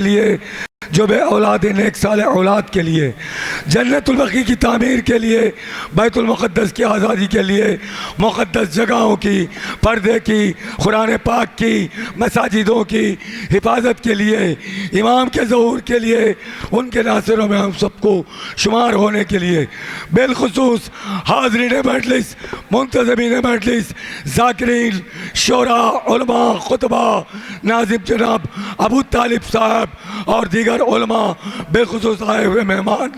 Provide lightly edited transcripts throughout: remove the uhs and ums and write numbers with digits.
लिए, जो बे औलाद नेक साले औलाद के लिए, जन्नतुल बकी की तामीर के लिए, बैतुल मुक़द्दस की आज़ादी के लिए, मुक़द्दस जगहों की, पर्दे की, कुरान पाक की, मसाजिदों की हिफाजत के लिए, इमाम के ज़हूर के लिए, उनके नासिरों में हम सबको शुमार होने के लिए, बिलखुसूस हाज़रीन मजलिस, मुंतज़मीन मजलिस, ज़ाकिरीन, शोरा, उलमा, खुतबा, नाज़िम जनाब अबू तालिब साहब और दीगर उलमा, बेखुसूस आए हुए मेहमान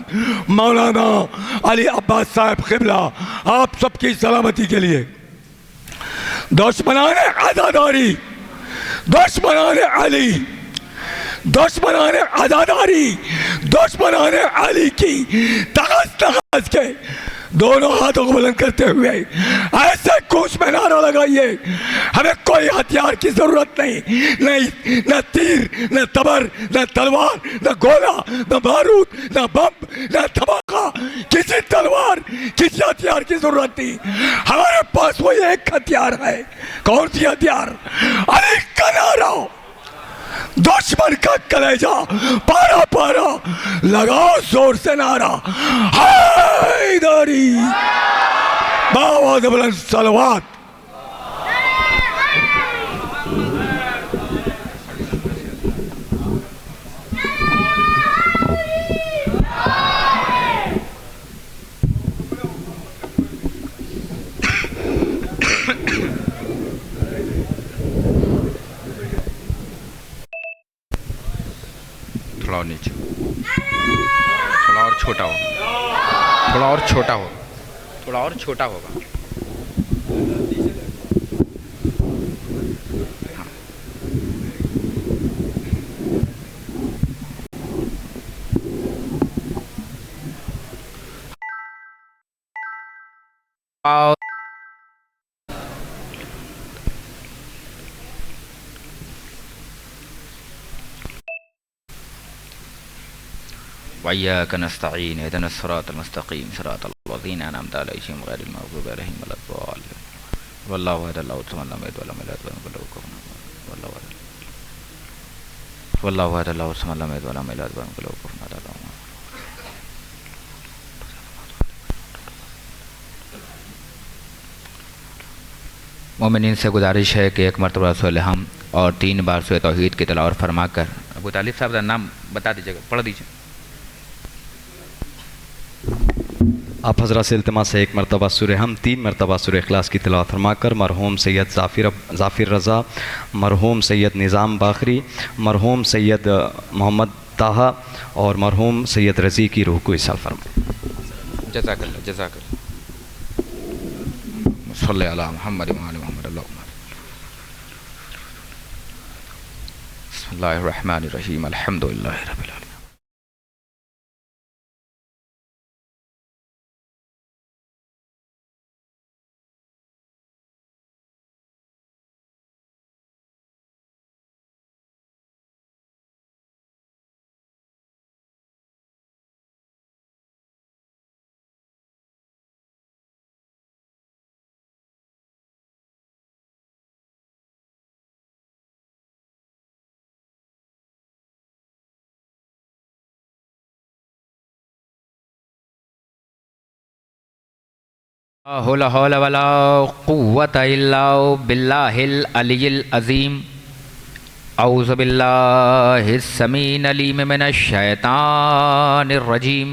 मौलाना अली अब्बास साहब क़िबला, आप सबकी सलामती के लिए दुश्मनाने आज़ादारी, दुश्मनाने अली, दुश्मनाने आज़ादारी, दुश्मनाने अली की तगस के दोनों हाथों को बुलंद करते हुए ऐसे कूच में नारा लगाइए, हमें कोई हथियार की जरूरत नहीं, न तीर, न तबर, न तलवार, न गोला, न बारूद, न बम, न धमाका, किसी तलवार, किसी हथियार की जरूरत नहीं। हमारे पास वो एक हथियार है। कौन सी हथियार? अली का नारा, दुश्मन का कलेजा पारा पारा, लगाओ जोर से नारा हैदरी, बावाज़ बुलंद सलवात। थोड़ा और नीचे, थोड़ा और छोटा हो, थोड़ा और छोटा हो, थोड़ा और छोटा होगा। हाँ। वइय्याक नस्तईन इहदिनस सिरातल मुस्तकीम सिरातल लज़ीना अनअमता अलैहिम गैरिल मग़ज़ूबि अलैहिम वलद्दाल्लीन वल्लाहु अहद अल्लाहु समद lam यलिद वलम यूलद वलम yakul lahu कुफुवन अहद वल्लाहु अहद अल्लाहु समद lam यलिद वलम यूलद वलम yakul lahu कुफुवन अहद। मोमिनीन से गुजारिश है कि एक मरतबा सूरह हम और 3 बार सूरह तौहीद की तिलावत फरमाकर अबू तालिब साहब का नाम बता दीजिएगा, पढ़ दीजिए। आप हज़रत से इल्तिमास से एक मरतबा सूरह हम 3 मरतबा सूरह इखलास की तिलावत फरमाकर मरहूम सैयद ज़ाफ़िर रज़ा, मरहूम सैयद निज़ाम बाखरी, मरहूम सैयद मोहम्मद ताहा और मरहूम सैयद रज़ी की रूह को इसाल फरमाएं। जज़ाकल्लाह जज़ाकल्लाह। सल्ले अला मुहम्मद व आले मुहम्मद। बिस्मिल्लाहिर रहमानिर रहीम, अल्हम्दुलिल्लाहि रब्बिल आलमीन। ला हौला वला कुव्वता इल्ला बिल्लाहिल अलिय्यिल अज़ीम। औज़ु बिल्लाहिस समीइल अलीम मिनश शैतानिर रजीम।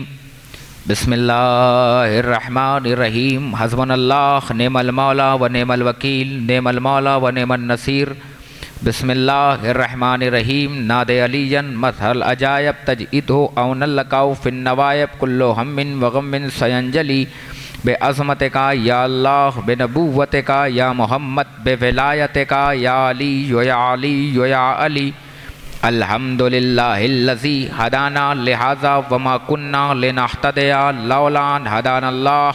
बिस्मिल्लाहिर रहमानिर रहीम। हस्बुनल्लाह निअमल मौला व निअमल वकील, निअमल मौला व निअमन नसीर। बिस्मिल्लाहिर रहमानिर रहीम। नादे अलीयन मसल अजायब तजइदहु औनल लकाउ फिन नवायब कुल्लु हम्मिन व गम्मिन सयंजली बे अज़मत का या अल्लाह, बे नबूवत का या मोहम्मद, बे विलायत का या अली या अली या अली। अल्हम्दुलिल्लाहिल्लज़ी हदाना लिहाज़ा वमा कुन्ना लिनहतदिया लौला अन हदानल्लाह।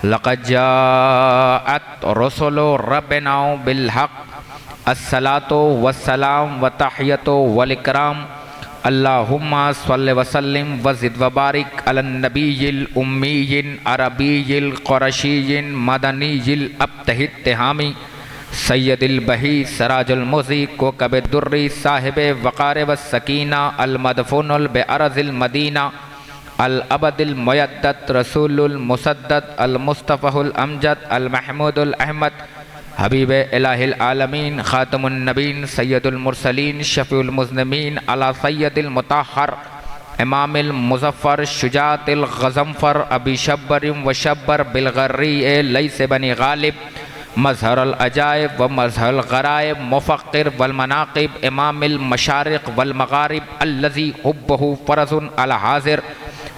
लक़द जाअत रुसुलु रब्बिना बिल हक़। अस्सलातु वस्सलाम व तहियतु वल इकराम। अल्लाहुम्मा सल्लि व सल्लिम व ज़िद व बारिक अलन नबिय्यिल उम्मिय्यिन अरबिय्यिल क़ुरशिय्यिन मदनिय्यिल अब्तहित तिहामी सैयदुल बही सराजुल मुज़ी कोकब दुर्री साहिब वक़ार व सकीना अल मदफूनुल बेअरज़िल मदीना अल अबदिल मुयद्दत रसूलुल मुसद्दद अल मुस्तफ़ाहुल अमजद अल महमूदुल अहमद हबीब इलाहिल आलमीन ख़ातमुन नबीन सैयदुल मुरसलीन शफ़ीउल मुज़निमीन अला सैयदिल मुतहहर इमामिल मुज़फ़्फ़र शुजातिल ग़ज़नफ़र अबी शब्बरिम व शब्बर बिलगर्री लैस बनी गालिब मज़हरुल अजाइब व मज़हरुल ग़राइब मुफ़क्किर वल मनाक़िब इमामिल मशारिक़ वल मग़ारिब अल्लज़ी हुब्बुहु फ़रज़ुन अला हाज़िर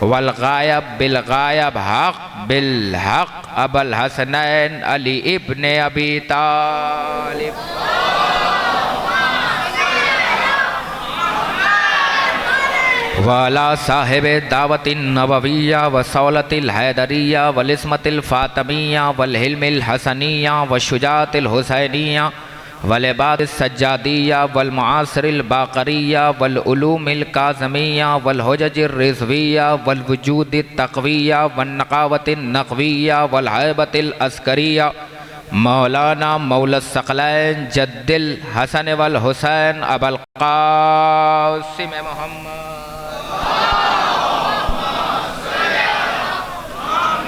वल गायब बिल गायब हक़ बिल हक़ अबुल हसनैन अली इब्ने अबी तालिब। वाला साहिब दावतिन नबविया व सौलतिल हैदरिया वल इस्मतिल फ़ातिमिया वल हिल्मिल हसनिया व शुजातिल हुसैनिया वल इबादिस सज्जादिया वल मुआसिरिल बाक़रिया वल उलूमिल काज़मिया वल हुज्जिर रिज़विया वल वजूदित तक़विया वन नक़ावतिन नक़विया वल हैबतिल अस्करिया मौलाना मौलस सकलैन जद्दिल हसन वल हुसैन अबुल क़ासिम मोहम्मद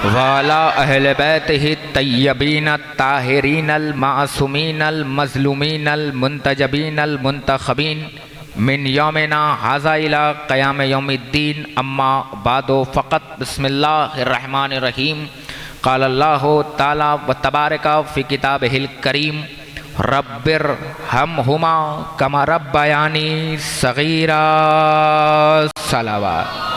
वाला अहल बैतिही तय्यबीन ताहिरीन अल मासूमीन अल मज़लूमीन अल मुंतजबीन अल मुंतखबीन मिन यौमिना हाज़ा इला क़याम यौमिद्दीन अम्मा बादो फ़क़त बिस्मिल्लाहिर रहमानिर रहीम क़ाल अल्लाहु ताला व तबारका फ़ी किताबिहिल करीम रब्बिरहमहुमा कमा रब्बयानी सग़ीरा। सलावत।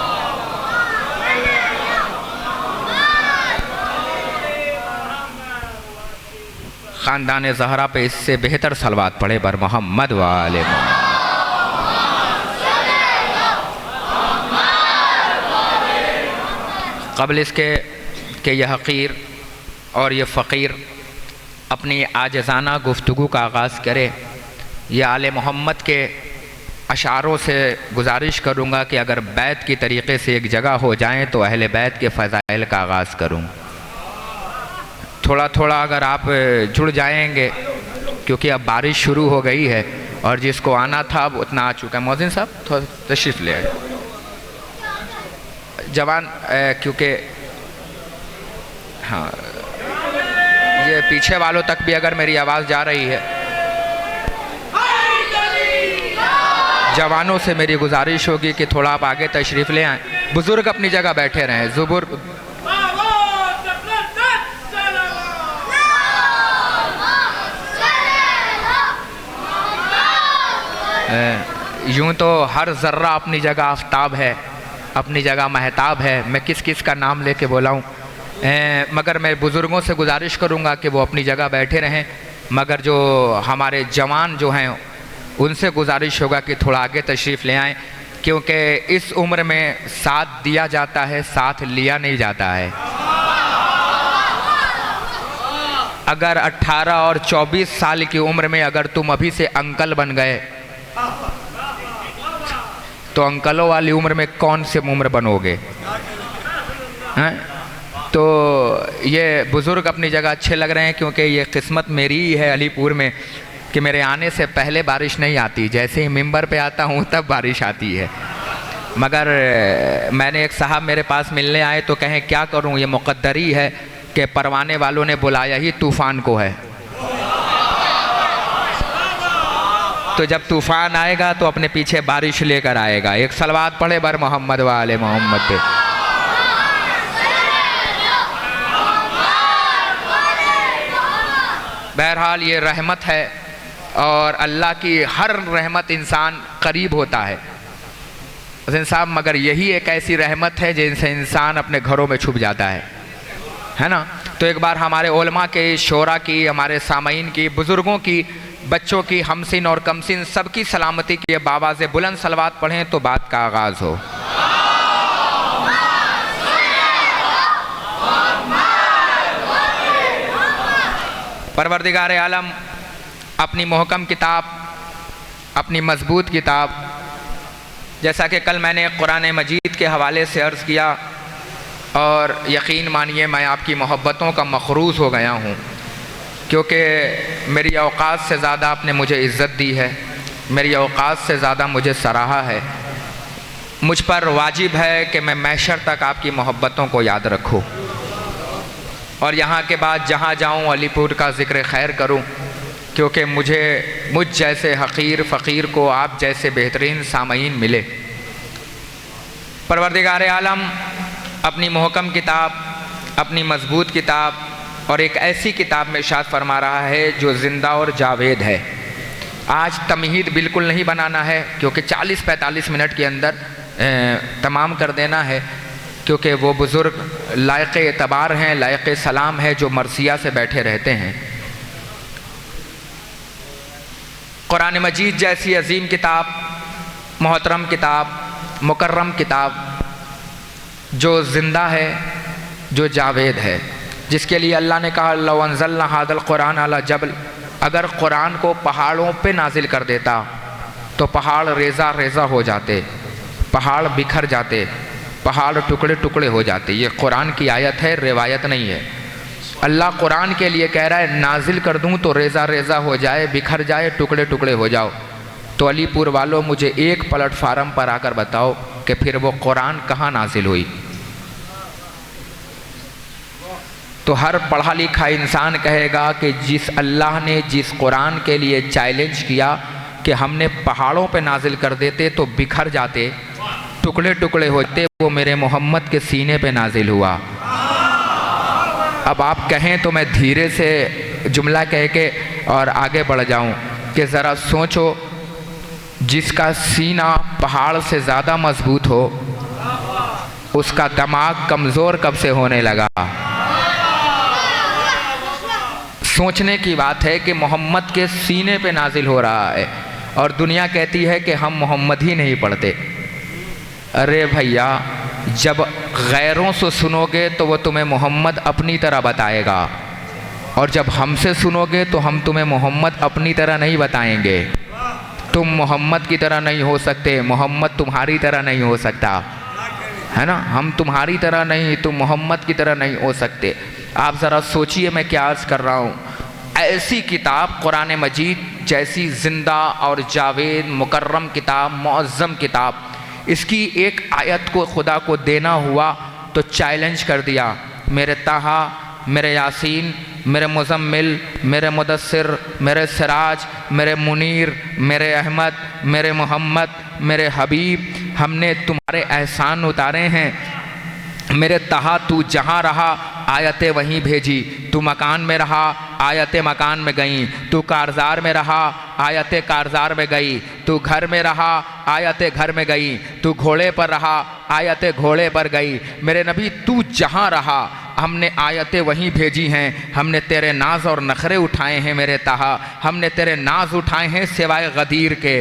ख़ानदान ज़हरा पे इससे बेहतर सलवात पढ़े बर मोहम्मद वाले क़ब्ल इसके कि यह हक़ीर और यह फ़क़ीर अपनी आजिज़ाना गुफ्तगू का आगाज़ करे, यह आले मोहम्मद के अशारों से गुजारिश करूँगा कि अगर बैत की तरीक़े से एक जगह हो जाएँ तो अहले बैत के फ़ज़ाइल का आगाज़ करूँ। थोड़ा थोड़ा अगर आप जुड़ जाएंगे क्योंकि अब बारिश शुरू हो गई है और जिसको आना था अब उतना आ चुका है। मौज़िन साहब थोड़ा तशरीफ़ ले आए। जवान क्योंकि हाँ ये पीछे वालों तक भी अगर मेरी आवाज़ जा रही है, जवानों से मेरी गुजारिश होगी कि थोड़ा आप आगे तशरीफ़ ले आएँ। बुज़ुर्ग अपनी जगह बैठे रहें। ज़ुबुर्ग यूँ तो हर ज़र्रा अपनी जगह आफ्ताब है, अपनी जगह महताब है। मैं किस किस का नाम लेके बोलाऊँ, मगर मैं बुज़ुर्गों से गुजारिश करूँगा कि वो अपनी जगह बैठे रहें। मगर जो हमारे जवान जो हैं उनसे गुजारिश होगा कि थोड़ा आगे तशरीफ़ ले आएँ, क्योंकि इस उम्र में साथ दिया जाता है, साथ लिया नहीं जाता है। अगर 18 और 24 साल की उम्र में अगर तुम अभी से अंकल बन गए तो अंकलों वाली उम्र में कौन से उम्र बनोगे हैं? तो ये बुज़ुर्ग अपनी जगह अच्छे लग रहे हैं, क्योंकि ये किस्मत मेरी ही है अलीपुर में कि मेरे आने से पहले बारिश नहीं आती, जैसे ही मिंबर पे आता हूँ तब बारिश आती है। मगर मैंने एक साहब मेरे पास मिलने आए तो कहें क्या करूँ, ये मुक़द्दरी है कि परवाने वालों ने बुलाया ही तूफ़ान को है। तो जब तूफ़ान आएगा तो अपने पीछे बारिश लेकर आएगा। एक सलवात पढ़े बर मोहम्मद वाले मोहम्मद पे। बहरहाल ये रहमत है और अल्लाह की हर रहमत इंसान करीब होता है हुसैन साहब, मगर यही एक ऐसी रहमत है जिनसे इंसान अपने घरों में छुप जाता है ना। तो एक बार हमारे उलमा के, शोरा की, हमारे सामईन की, बुज़ुर्गों की, बच्चों की, हमसिन और कमसिन सबकी सलामती की बावाज़े बुलंद सलवात पढ़ें तो बात का आगाज़ हो। परवरदिगार आलम अपनी मोहकम किताब, अपनी मज़बूत किताब, जैसा कि कल मैंने कुरान मजीद के हवाले से अर्ज़ किया और यकीन मानिए मैं आपकी मोहब्बतों का मखरूज़ हो गया हूँ। क्योंकि मेरी औकात से ज़्यादा आपने मुझे इज़्ज़त दी है, मेरी औकात से ज़्यादा मुझे सराहा है। मुझ पर वाजिब है कि मैं महशर तक आपकी मोहब्बतों को याद रखूं और यहाँ के बाद जहाँ जाऊँ अलीपुर का ज़िक्र खैर करूँ, क्योंकि मुझ जैसे हक़ीर फ़कीर को आप जैसे बेहतरीन सामईन मिले। परवरदिगार आलम अपनी मुहकम किताब, अपनी मजबूत किताब और एक ऐसी किताब में इरशाद फरमा रहा है जो ज़िंदा और जावेद है। आज तमहीद बिल्कुल नहीं बनाना है, क्योंकि 40-45 मिनट के अंदर तमाम कर देना है, क्योंकि वो बुज़ुर्ग लायक़ एतबार हैं, लायक़ सलाम है, जो मरसिया से बैठे रहते हैं। कुरान मजीद जैसी अजीम किताब, मोहतरम किताब, मुकर्रम किताब, जो ज़िंदा है, जो जावेद है, जिसके लिए अल्लाह ने कहा लौ अंज़लना हाज़ल कुरान अला जबल, अगर कुरान को पहाड़ों पे नाजिल कर देता तो पहाड़ रेज़ा रेज़ा हो जाते, पहाड़ बिखर जाते, पहाड़ टुकड़े टुकड़े हो जाते। ये कुरान की आयत है, रिवायत नहीं है। अल्लाह कुरान के लिए कह रहा है नाजिल कर दूं तो रेज़ा रेज़ा हो जाए, बिखर जाए, टुकड़े टुकड़े हो जाओ। तो अलीपुर वालों मुझे एक प्लेटफार्म पर आकर बताओ कि फिर वो कुरान कहाँ नाजिल हुई। तो हर पढ़ा लिखा इंसान कहेगा कि जिस अल्लाह ने जिस कुरान के लिए चैलेंज किया कि हमने पहाड़ों पे नाजिल कर देते तो बिखर जाते, टुकड़े टुकड़े होते, वो मेरे मोहम्मद के सीने पे नाजिल हुआ। अब आप कहें तो मैं धीरे से जुमला कह के और आगे बढ़ जाऊं कि ज़रा सोचो, जिसका सीना पहाड़ से ज़्यादा मजबूत हो उसका दिमाग कमज़ोर कब से होने लगा। सोचने की बात है कि मोहम्मद के सीने पे नाजिल हो रहा है और दुनिया कहती है कि हम मोहम्मद ही नहीं पढ़ते। अरे भैया, जब गैरों से सुनोगे तो वो तुम्हें मोहम्मद अपनी तरह बताएगा, और जब हमसे सुनोगे तो हम तुम्हें मोहम्मद अपनी तरह नहीं बताएंगे। तुम मोहम्मद की तरह नहीं हो सकते, मोहम्मद तुम्हारी तरह नहीं हो सकता, है ना। हम तुम्हारी तरह नहीं, तुम मोहम्मद की तरह नहीं हो सकते। आप ज़रा सोचिए मैं क्या अर्ज़ कर रहा हूँ। ऐसी किताब कुरान मजीद जैसी ज़िंदा और जावेद मुकर्रम किताब, मुअज़्ज़म किताब, इसकी एक आयत को खुदा को देना हुआ तो चैलेंज कर दिया, मेरे ताहा, मेरे यासीन, मेरे मुज़म्मिल, मेरे मुदस्सिर, मेरे सिराज, मेरे मुनीर, मेरे अहमद, मेरे मोहम्मद, मेरे हबीब, हमने तुम्हारे एहसान उतारे हैं। मेरे तहा तू जहाँ रहा आयतें वहीं भेजी, तू मकान में रहा आयतें मकान में गईं, तू कारज़ार में रहा आयतें कारज़ार में गई, तू घर में रहा आयतें घर में गई, तू घोड़े पर रहा आयतें घोड़े पर गई। मेरे नबी तू जहाँ रहा हमने आयतें वहीं भेजी हैं। हमने तेरे नाज और नखरे उठाए हैं मेरे तहा, हमने तेरे नाज उठाए हैं सिवाय गदीर के।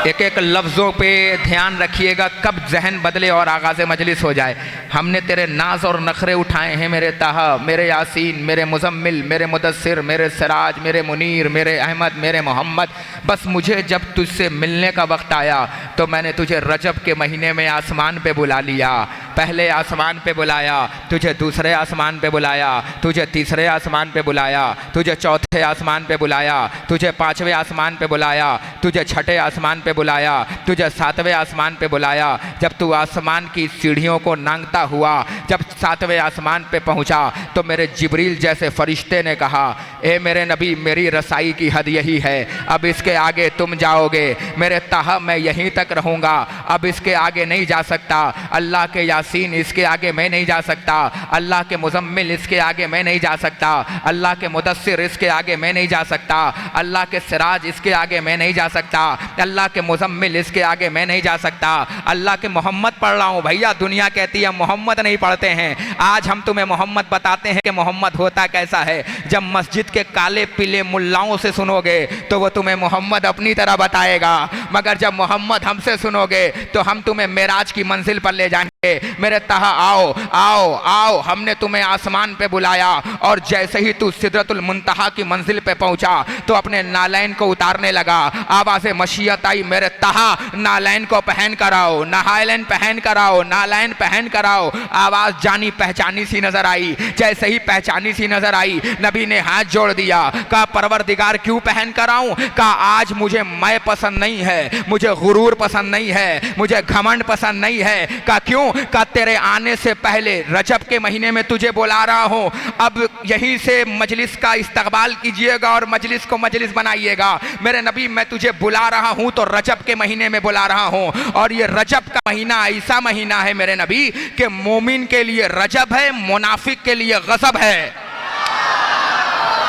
एक एक लफ्ज़ों पे ध्यान रखिएगा, कब जहन बदले और आगाज़ मजलिस हो जाए। हमने तेरे नाज और नखरे उठाए हैं मेरे ताहा, मेरे यासीन, मेरे मुज़म्मिल, मेरे मुदस्सिर, मेरे सिराज, मेरे मुनीर, मेरे अहमद, मेरे मोहम्मद। बस मुझे जब तुझसे मिलने का वक्त आया तो मैंने तुझे रजब के महीने में आसमान पे बुला लिया। पहले आसमान पे बुलाया, तुझे दूसरे आसमान पे बुलाया, तुझे तीसरे आसमान पे बुलाया, तुझे चौथे आसमान पे बुलाया, तुझे पाँचवें आसमान पे बुलाया, तुझे छठे आसमान पे बुलाया, तुझे सातवें आसमान पे बुलाया। जब तू आसमान की सीढ़ियों को नांगता हुआ जब सातवें आसमान पे पहुंचा तो मेरे जिब्रील जैसे फरिश्ते ने कहा, ए मेरे नबी, मेरी रसाई की हद यही है, अब इसके आगे तुम जाओगे। मेरे ताहा मैं यहीं तक रहूँगा, अब इसके आगे नहीं जा सकता। अल्लाह के यासीन इसके आगे मैं नहीं जा सकता, अल्लाह के मुज़म्मिल इसके आगे मैं नहीं जा सकता, अल्लाह के मुदस्सिर इसके आगे मैं नहीं जा सकता, अल्लाह के सिराज इसके आगे मैं नहीं जा सकता, अल्लाह के मुज़म्मिल इसके आगे मैं नहीं जा सकता। अल्लाह के मोहम्मद पढ़ रहा हूँ। भैया दुनिया कहती है मोहम्मद नहीं पढ़ते हैं, आज हम तुम्हें मोहम्मद बताते हैं कि मोहम्मद होता कैसा है। जब मस्जिद के काले पीले मुल्लाओं से सुनोगे तो वो तुम्हें मोहम्मद अपनी तरह बताएगा, मगर जब मोहम्मद हमसे सुनोगे तो हम तुम्हें मेराज की मंजिल पर ले जाएंगे। मेरे तहा आओ आओ आओ, हमने तुम्हें आसमान पे बुलाया और जैसे ही तू सिदरतुल मुंतहा की मंजिल पे पहुंचा तो अपने नालैन को उतारने लगा। आवाज़ मशीयत आई, मेरे तहा नालैन को पहन कर आओ, नालैन पहन कर आओ, नालैन पहन कर आओ। आवाज़ जानी पहचानी सी नजर आई। जैसे ही पहचानी सी नजर आई नबी ने हाथ जोड़ दिया, कहा परवरदिगार क्यों पहन कर आऊं? कहा आज मुझे मैं पसंद नहीं है, मुझे गुरूर पसंद नहीं है, मुझे घमंड पसंद नहीं है। कहा क्यों? का तेरे आने से पहले रजब के महीने में तुझे बुला रहा हूं, अब यहीं से मजलिस का इस्तकबाल कीजिएगा और मजलिस को मजलिस बनाइएगा। मेरे नबी मैं तुझे बुला रहा हूं तो रजब के महीने में बुला रहा हूं, और ये रजब का महीना ऐसा महीना है मेरे नबी कि मोमिन के लिए रजब है, मुनाफिक के लिए गजब है।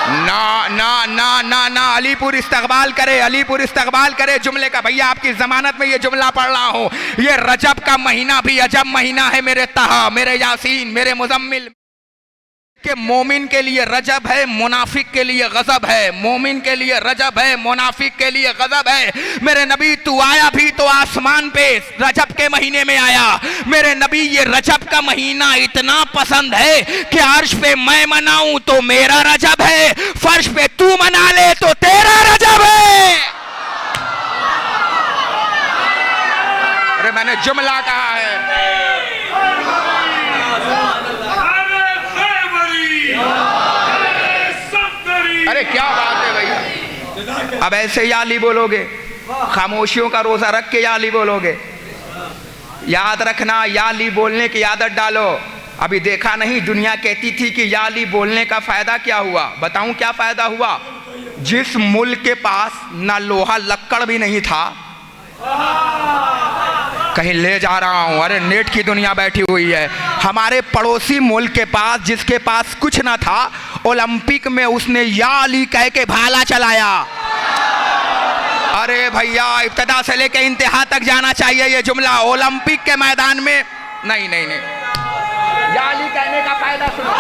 ना ना ना ना ना, अलीपुर इस्तकबाल करे, अलीपुर इस्तकबाल करे जुमले का। भैया आपकी जमानत में ये जुमला पढ़ रहा हूं। ये रजब का महीना भी अजब महीना है मेरे तहा, मेरे यासीन, मेरे मुजम्मिल, कि मोमिन के लिए रजब है, मुनाफिक के लिए गजब है। मोमिन के लिए रजब है, मुनाफिक के लिए गजब है। मेरे नबी तू आया भी तो आसमान पे रजब के महीने में आया। मेरे नबी ये रजब का महीना इतना पसंद है कि अर्श पे मैं मनाऊं तो मेरा रजब है, फर्श पे तू मना ले तो तेरा रजब है। अरे मैंने जुमला कहा है। अरे क्या बात है भैया, अब ऐसे या अली बोलोगे, खामोशियों का रोजा रख के या अली बोलोगे। याद रखना, या अली बोलने की आदत डालो। अभी देखा नहीं, दुनिया कहती थी कि या अली बोलने का फायदा क्या हुआ? बताऊं क्या फायदा हुआ? जिस मुल्क के पास ना लोहा लक्कड़ भी नहीं था, कहीं ले जा रहा हूं, अरे नेट की दुनिया बैठी हुई है। हमारे पड़ोसी मुल्क के पास, जिसके पास कुछ ना था, ओलंपिक में उसने या अली कह के भाला चलाया। अरे भैया इब्तदा से लेके इंतहा तक जाना चाहिए ये जुमला। ओलंपिक के मैदान में नहीं नहीं नहीं, या अली कहने का फायदा सुनो।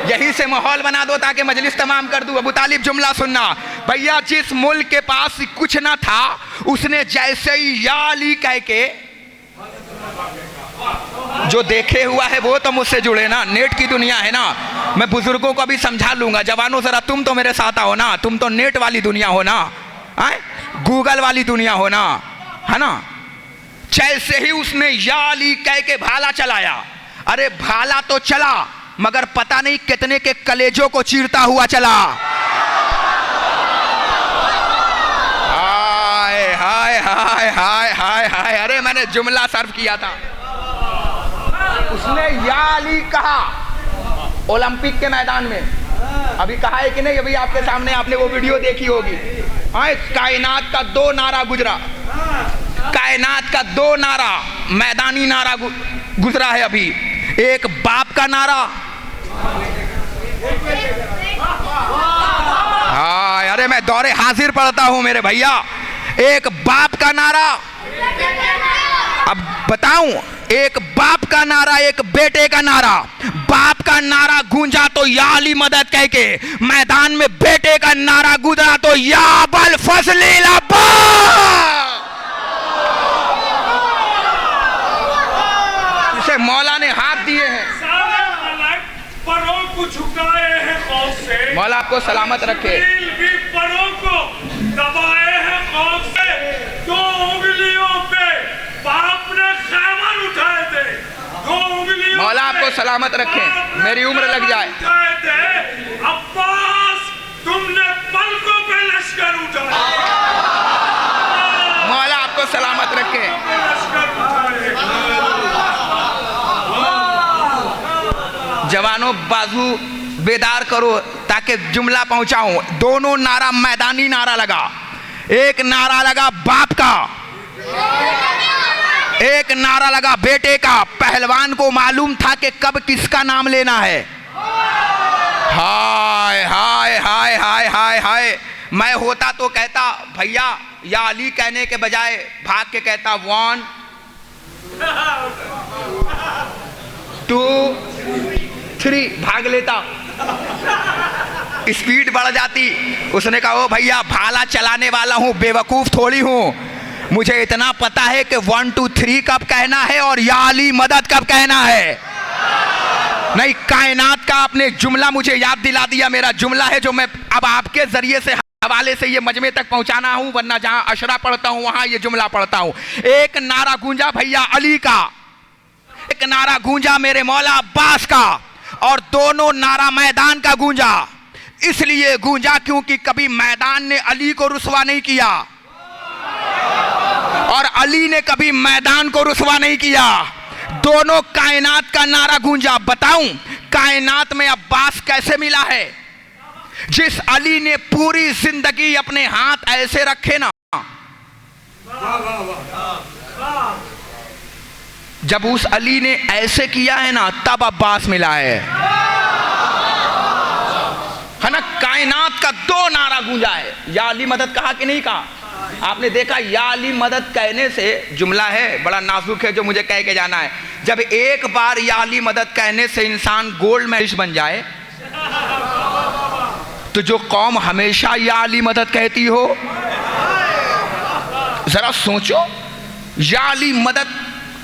यहीं से माहौल बना दो ताकि मजलिस तमाम कर दूं। अबू तालिब जुमला सुनना भैया, जिस मुल्क के पास कुछ ना था उसने जैसे ही या अली कह के, जो देखे हुआ है वो तो मुझसे जुड़े ना, नेट की दुनिया है ना। मैं बुजुर्गों को भी समझा लूंगा, जवानों जरा तुम तो मेरे साथ आओ ना, तुम तो नेट वाली दुनिया हो ना, गूगल वाली दुनिया हो ना, है ना। जैसे ही उसने या अली कह के भाला चलाया, अरे भाला तो चला मगर पता नहीं कितने के कलेजों को चीरता हुआ चला। हाय हाय हाय हाय हाय हाय, अरे मैंने जुमला सर्व किया था। उसने या अली कहा ओलंपिक के मैदान में, अभी कहा है कि नहीं? अभी आपके सामने आपने वो वीडियो देखी होगी। कायनात का दो नारा गुजरा, कायनात का दो नारा, मैदानी नारा गुजरा है अभी। एक बाप का नारा, हाँ अरे मैं दौरे हाजिर पढ़ता हूं मेरे भैया। एक बाप का नारा, अब बताऊं, एक बाप का नारा, एक बेटे का नारा। बाप का नारा गूंजा तो या अली मदद कह के, मैदान में बेटे का नारा गुजरा तो या अबल फजलिल अब्बास। इसे मौला ने हाथ दिए हैं, परों को झुकाए हैं खौफ से, मौला आपको सलामत रखे। भी परों को दबाए हैं खौफ से। दो उंगलियों पे बाप ने खैमर उठाए थे, दो उंगलियों मौला आपको सलामत रखे, मेरी उम्र लग जाए। उठाए थे अब्बास, तुमने पलकों पे लश्कर उठाया। मौला आपको सलामत रखे। लश्कर उठाए। जवानों बाजू बेदार करो ताकि जुमला पहुंचाऊं। दोनों नारा मैदानी नारा लगा। एक नारा लगा बाप का, एक नारा लगा बेटे का। पहलवान को मालूम था कि कब किसका नाम लेना है। हाय हाय हाय हाय हाय हाय, मैं होता तो कहता भैया या अली कहने के बजाय भाग के कहता 1 2 3, भाग लेता, स्पीड बढ़ जाती। उसने कहा ओ भैया भाला चलाने वाला हूं, बेवकूफ थोड़ी हूं। मुझे इतना पता है कि 1 2 3 कब कहना है और या अली मदद कब कहना है। नहीं, कायनात का आपने जुमला मुझे याद दिला दिया। मेरा जुमला है जो मैं अब आपके जरिए से हवाले से ये मजमे तक पहुंचाना हूं, वरना जहां अशरा पढ़ता हूं वहां ये जुमला पढ़ता हूं। एक नारा गूंजा भैया अली का, एक नारा गूंजा मेरे मौला अब्बास का, और दोनों नारा मैदान का गूंजा। इसलिए गूंजा क्योंकि कभी मैदान ने अली को रुसवा नहीं किया और अली ने कभी मैदान को रुसवा नहीं किया। दोनों कायनात का नारा गूंजा। बताऊं कायनात में अब्बास कैसे मिला है? जिस अली ने पूरी जिंदगी अपने हाथ ऐसे रखे ना, जब उस अली ने ऐसे किया है ना तब अब्बास मिला है ना। कायनात का 2 नारा गूंजा है। या अली मदद कहा कि नहीं कहा? आपने देखा या अली मदद कहने से, जुमला है बड़ा नाजुक है जो मुझे कह के जाना है, जब एक बार या अली मदद कहने से इंसान गोल्ड मेडलिस्ट बन जाए, तो जो कौम हमेशा या अली मदद कहती हो, जरा सोचो, या अली मदद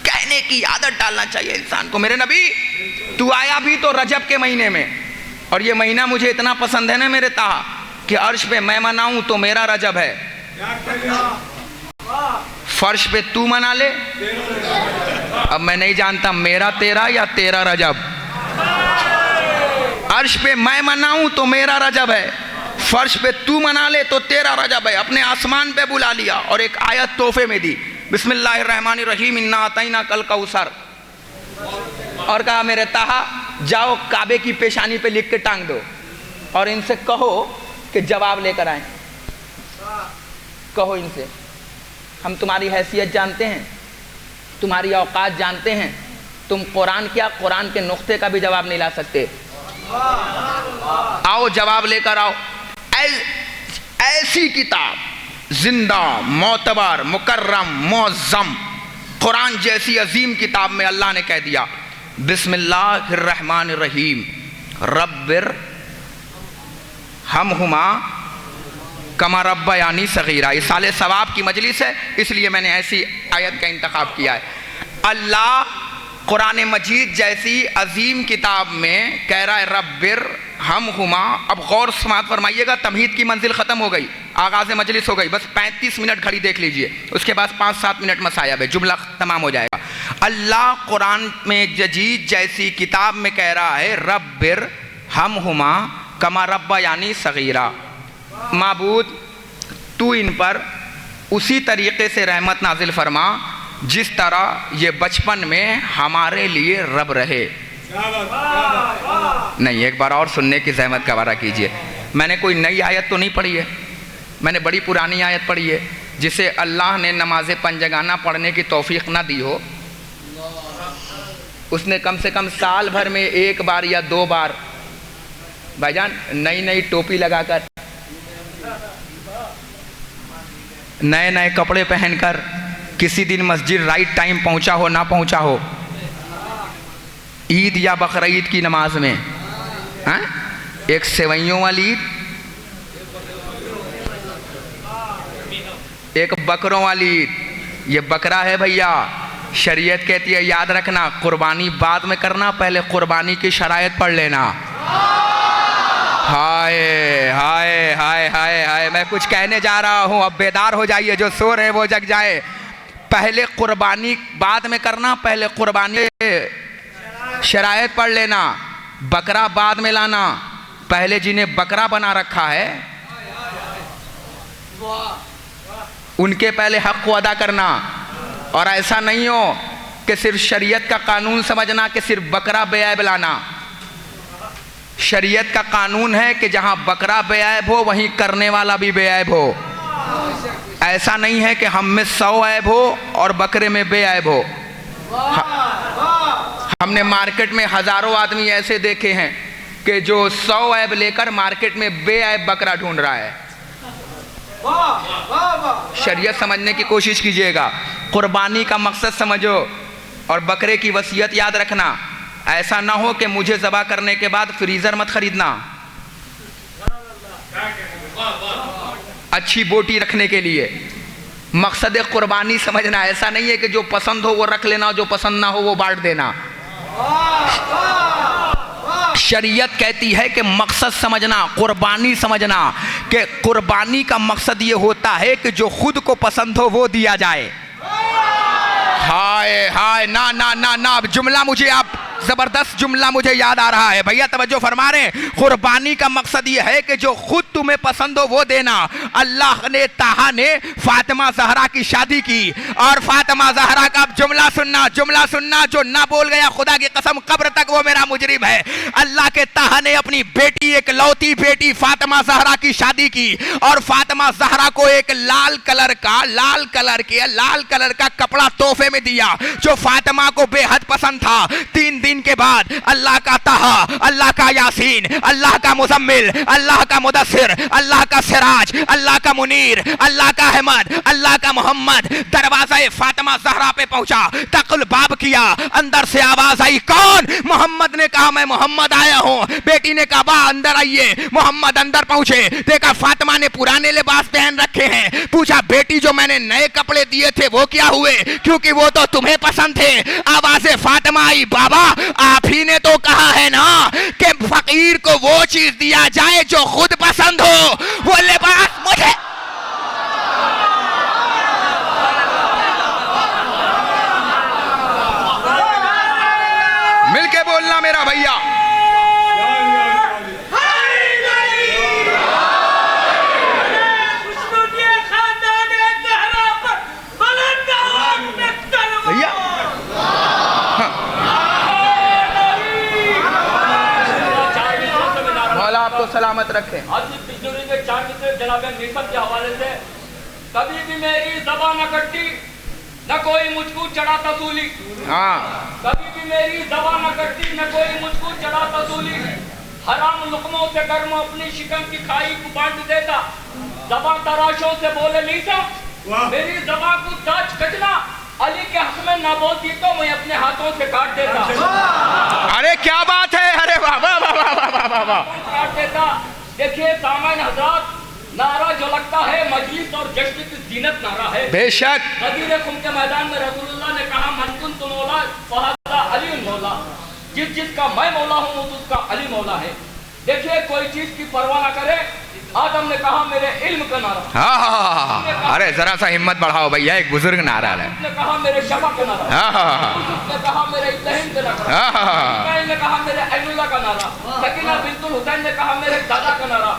कहने की आदत डालना चाहिए इंसान को। मेरे नबी, तू आया भी तो रजब के महीने में, और ये महीना मुझे इतना पसंद है ना मेरे ताहा कि अर्श पे मैं मनाऊं तो मेरा रजब है, फर्श पे तू मना ले। अब मैं नहीं जानता मेरा तेरा या तेरा रजब। अर्श पे मैं मनाऊं तो मेरा रजब है, फर्श पे तू मना ले तो तेरा रजब है। अपने आसमान पे बुला लिया और एक आयत तोहफे में दी, बिस्मिल्लाहिर्रहमानिर्रहीम इन्ना अतैना कल कौसर, और कहा मेरे ताहा जाओ काबे की पेशानी पे लिख के टांग दो और इनसे कहो कि जवाब लेकर आए। कहो इनसे, हम तुम्हारी हैसियत जानते हैं, तुम्हारी औकात जानते हैं, तुम कुरान क्या कुरान के नुक्ते का भी जवाब नहीं ला सकते, आओ जवाब लेकर आओ। ऐसी किताब जिंदा मोतबर मुकर्रम मुअज़्ज़म कुरान जैसी अजीम किताब में अल्लाह ने कह दिया बिस्मिल्लाहिर्रहमानिर्रहीम रब्बिर हमहुमा कमा रब्बयानी सगीरा। ये साले सवाब की मजलिस है, इसलिए मैंने ऐसी आयत का इंतखाब किया है। अल्लाह कुरान मजीद जैसी अजीम किताब में कह रहा है रब्बिर हमहुमा। अब गौर समात फरमाइएगा, तमहीद की मंजिल ख़त्म हो गई, आगाज़ मजलिस हो गई, बस 35 मिनट घड़ी देख लीजिए, उसके बाद 5-7 मिनट मसायब है, जुमला तमाम हो जाएगा। अल्लाह कुरान में जजीद जैसी किताब में कह रहा है रब्बिर हमहुमा कमा रब्बयानी सगीरा। माबूद तू इन पर उसी तरीक़े से रहमत नाजिल फरमा जिस तरह ये बचपन में हमारे लिए रब रहे। नहीं, एक बार और सुनने की ज़हमत गवारा कीजिए। मैंने कोई नई आयत तो नहीं पढ़ी है, मैंने बड़ी पुरानी आयत पढ़ी है जिसे अल्लाह ने नमाज पंजगाना पढ़ने की तौफीक ना दी हो। उसने कम से कम साल भर में 1 बार या 2 बार भाईजान नई नई टोपी लगाकर, नए नए कपड़े पहनकर किसी दिन मस्जिद राइट टाइम पहुंचा हो ना पहुंचा हो, ईद या बकरीद की नमाज में, हाँ? एक सेवइयों वाली ईद, एक बकरों वाली ईद। ये बकरा है भैया, शरीयत कहती है याद रखना कुर्बानी बाद में करना, पहले कुर्बानी की शरायत पढ़ लेना। हाय हाय हाय हाय हाय, मैं कुछ कहने जा रहा हूँ, अब बेदार हो जाइए, जो सो रहे वो जग जाए। पहले कुर्बानी बाद में करना, पहले कुर्बानी शरायत पढ़ लेना, बकरा बाद में लाना। पहले जिन्हें बकरा बना रखा है उनके पहले हक को अदा करना, और ऐसा नहीं हो कि सिर्फ शरीयत का कानून समझना कि सिर्फ बकरा बेऐब लाना। शरीयत का कानून है कि जहां बकरा बेऐब हो वहीं करने वाला भी बेऐब हो। ऐसा नहीं है कि हम में 100 ऐब हो और बकरे में बेऐब हो। हमने मार्केट में हजारों आदमी ऐसे देखे हैं कि जो 100 ऐब लेकर मार्केट में बेऐब बकरा ढूंढ रहा है। शरीयत समझने की कोशिश कीजिएगा, कुर्बानी का मकसद समझो, और बकरे की वसीयत याद रखना। ऐसा ना हो कि मुझे ज़बह करने के बाद फ्रीज़र मत खरीदना, अच्छी बोटी रखने के लिए। मकसद कुर्बानी समझना ऐसा नहीं है कि जो पसंद हो वो रख लेना, जो पसंद ना हो वो बांट देना। शरीयत कहती है कि मकसद समझना, कुर्बानी समझना, कि कुर्बानी का मकसद ये होता है कि जो खुद को पसंद हो वो दिया जाए। हाय हाय, ना ना ना ना, जुमला मुझे, आप जबरदस्त जुमला मुझे याद आ रहा है भैया, तवज्जो फरमा रहे हैं। कुर्बानी का मकसद यह है कि जो खुद तुम्हें पसंद हो वो देना। अल्लाह ने ताहा ने फातिमा ज़हरा की शादी की, और फातिमा ज़हरा का जुमला सुनना, जुमला सुनना, जो ना बोल गया खुदा की कसम कब्र तक वो मेरा मुजरिम है। अल्लाह के ताहा ने अपनी बेटी, एक लौती बेटी फातिमा ज़हरा की शादी की, और फातिमा ज़हरा को एक लाल कलर का कपड़ा तोहफे में दिया, जो फातिमा को बेहद पसंद था। 3 दिन के बाद अल्लाह का ताहा, अल्लाह का यासीन, अल्लाह का मुजम्मिल, अल्लाह का मुदस्सिर, अल्लाह का सिराज, अल्लाह का मुनीर, अल्लाह का अहमद, अल्लाह का मोहम्मद दरवाज़े फातिमा ज़हरा पे पहुंचा। तकुल बाब किया, अंदर से आवाज आई, कौन? मोहम्मद ने कहा मैं मोहम्मद आया हूं। बेटी ने कहा बा अंदर आइए। मोहम्मद अंदर पहुंचे, देखा फातिमा ने पुराने लिबास पहन रखे हैं। पूछा बेटी जो मैंने नए कपड़े दिए थे वो क्या हुए, क्योंकि वो तो तुम्हें पसंद थे। आवाज़े फातिमा आई, बाबा आप ही ने तो कहा है ना कि फकीर को वो चीज दिया जाए जो खुद पसंद हो। वो लिबास मुझे मिलके बोलना मेरा भैया। भैया मौला आपको सलामत रखे। आज की तिजोरी के 4 मित्र जनाब निसब के हवाले से, कभी भी मेरी ज़बान न कटती, न कोई मुझको चढ़ाता सूली। हाँ, कभी भी मेरी ज़बान न कटती, न कोई मुझको चढ़ाता सूली। हराम लुकमों से गर्म अपनी शिकन की खाई को बांट देता। ज़बान तराशों से बोले नहीं सब, मेरी ज़बान को ताज कचना। अली के हक में ना बोलती तो मैं अपने हाथों से काट देता। अरे क्या बात है, अरे वाह वाह वाह वाह वाह वाह वाह, काट देता। देखिए सामान्य हजरात, नारा जो लगता है मजलिस और जश्न की जीनत नारा है। बेशक गदीर खुम के मैदान में रसूलुल्लाह ने कहा मन कुन्तु मौला फहज़ा अली मौला, जिसका मैं मौला हूँ उसका अली मौला है। देखिए कोई चीज की परवाह ना करे। आदम ने कहा मेरे इल्म का नारा। हाँ, अरे जरा सा हिम्मत बढ़ाओ भैया, एक बुजुर्ग नारा है। ने कहा मेरे शफा का नारा। ने कहा मेरे इब्राहिम का नारा। इस्माइल ने कहा मेरे अय्युल्लाह का नारा। सकीना बिन्तुल हुसैन ने कहा मेरे दादा का नारा।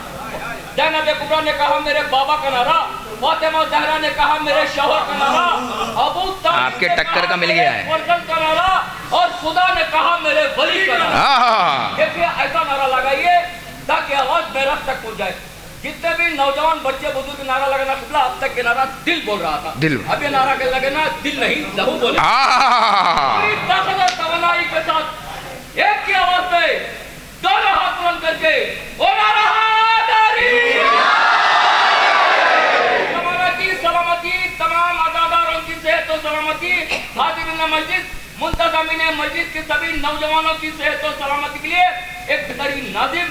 ज़ैनब कुबरा ने कहा मेरे बाबा का नारा। फातिमा ज़हरा ने कहा मेरे शौहर का नारा। अबू तालिब आपके टक्कर का मिल गया है वर्जन का नारा, और खुदा ने कहा मेरे वली का नारा। देखिए ऐसा नारा लगाइए ताकि आवाज मेरठ तक पहुंच जाए। जितने भी नौजवान बच्चे बुजुर्ग नारा लगाना खुला, अब तक के नारा दिल बोल रहा था। दिल अब ये नारा के लगे ना, दिल नहीं लहू बोले। पूरी ताकत और तवानाई के साथ एक की आवाज में दोनों हाथ बुलंद करके वो नारा हैदरी। जमाना की सलामती, तमाम अज़ादारों की सेहत और सलामती, हाज़िरीन मस्जिद, मुंतज़मीन मस्जिद के सभी नौजवानों की सेहत और सलामती के लिए एक बेहतरीन नाज़िम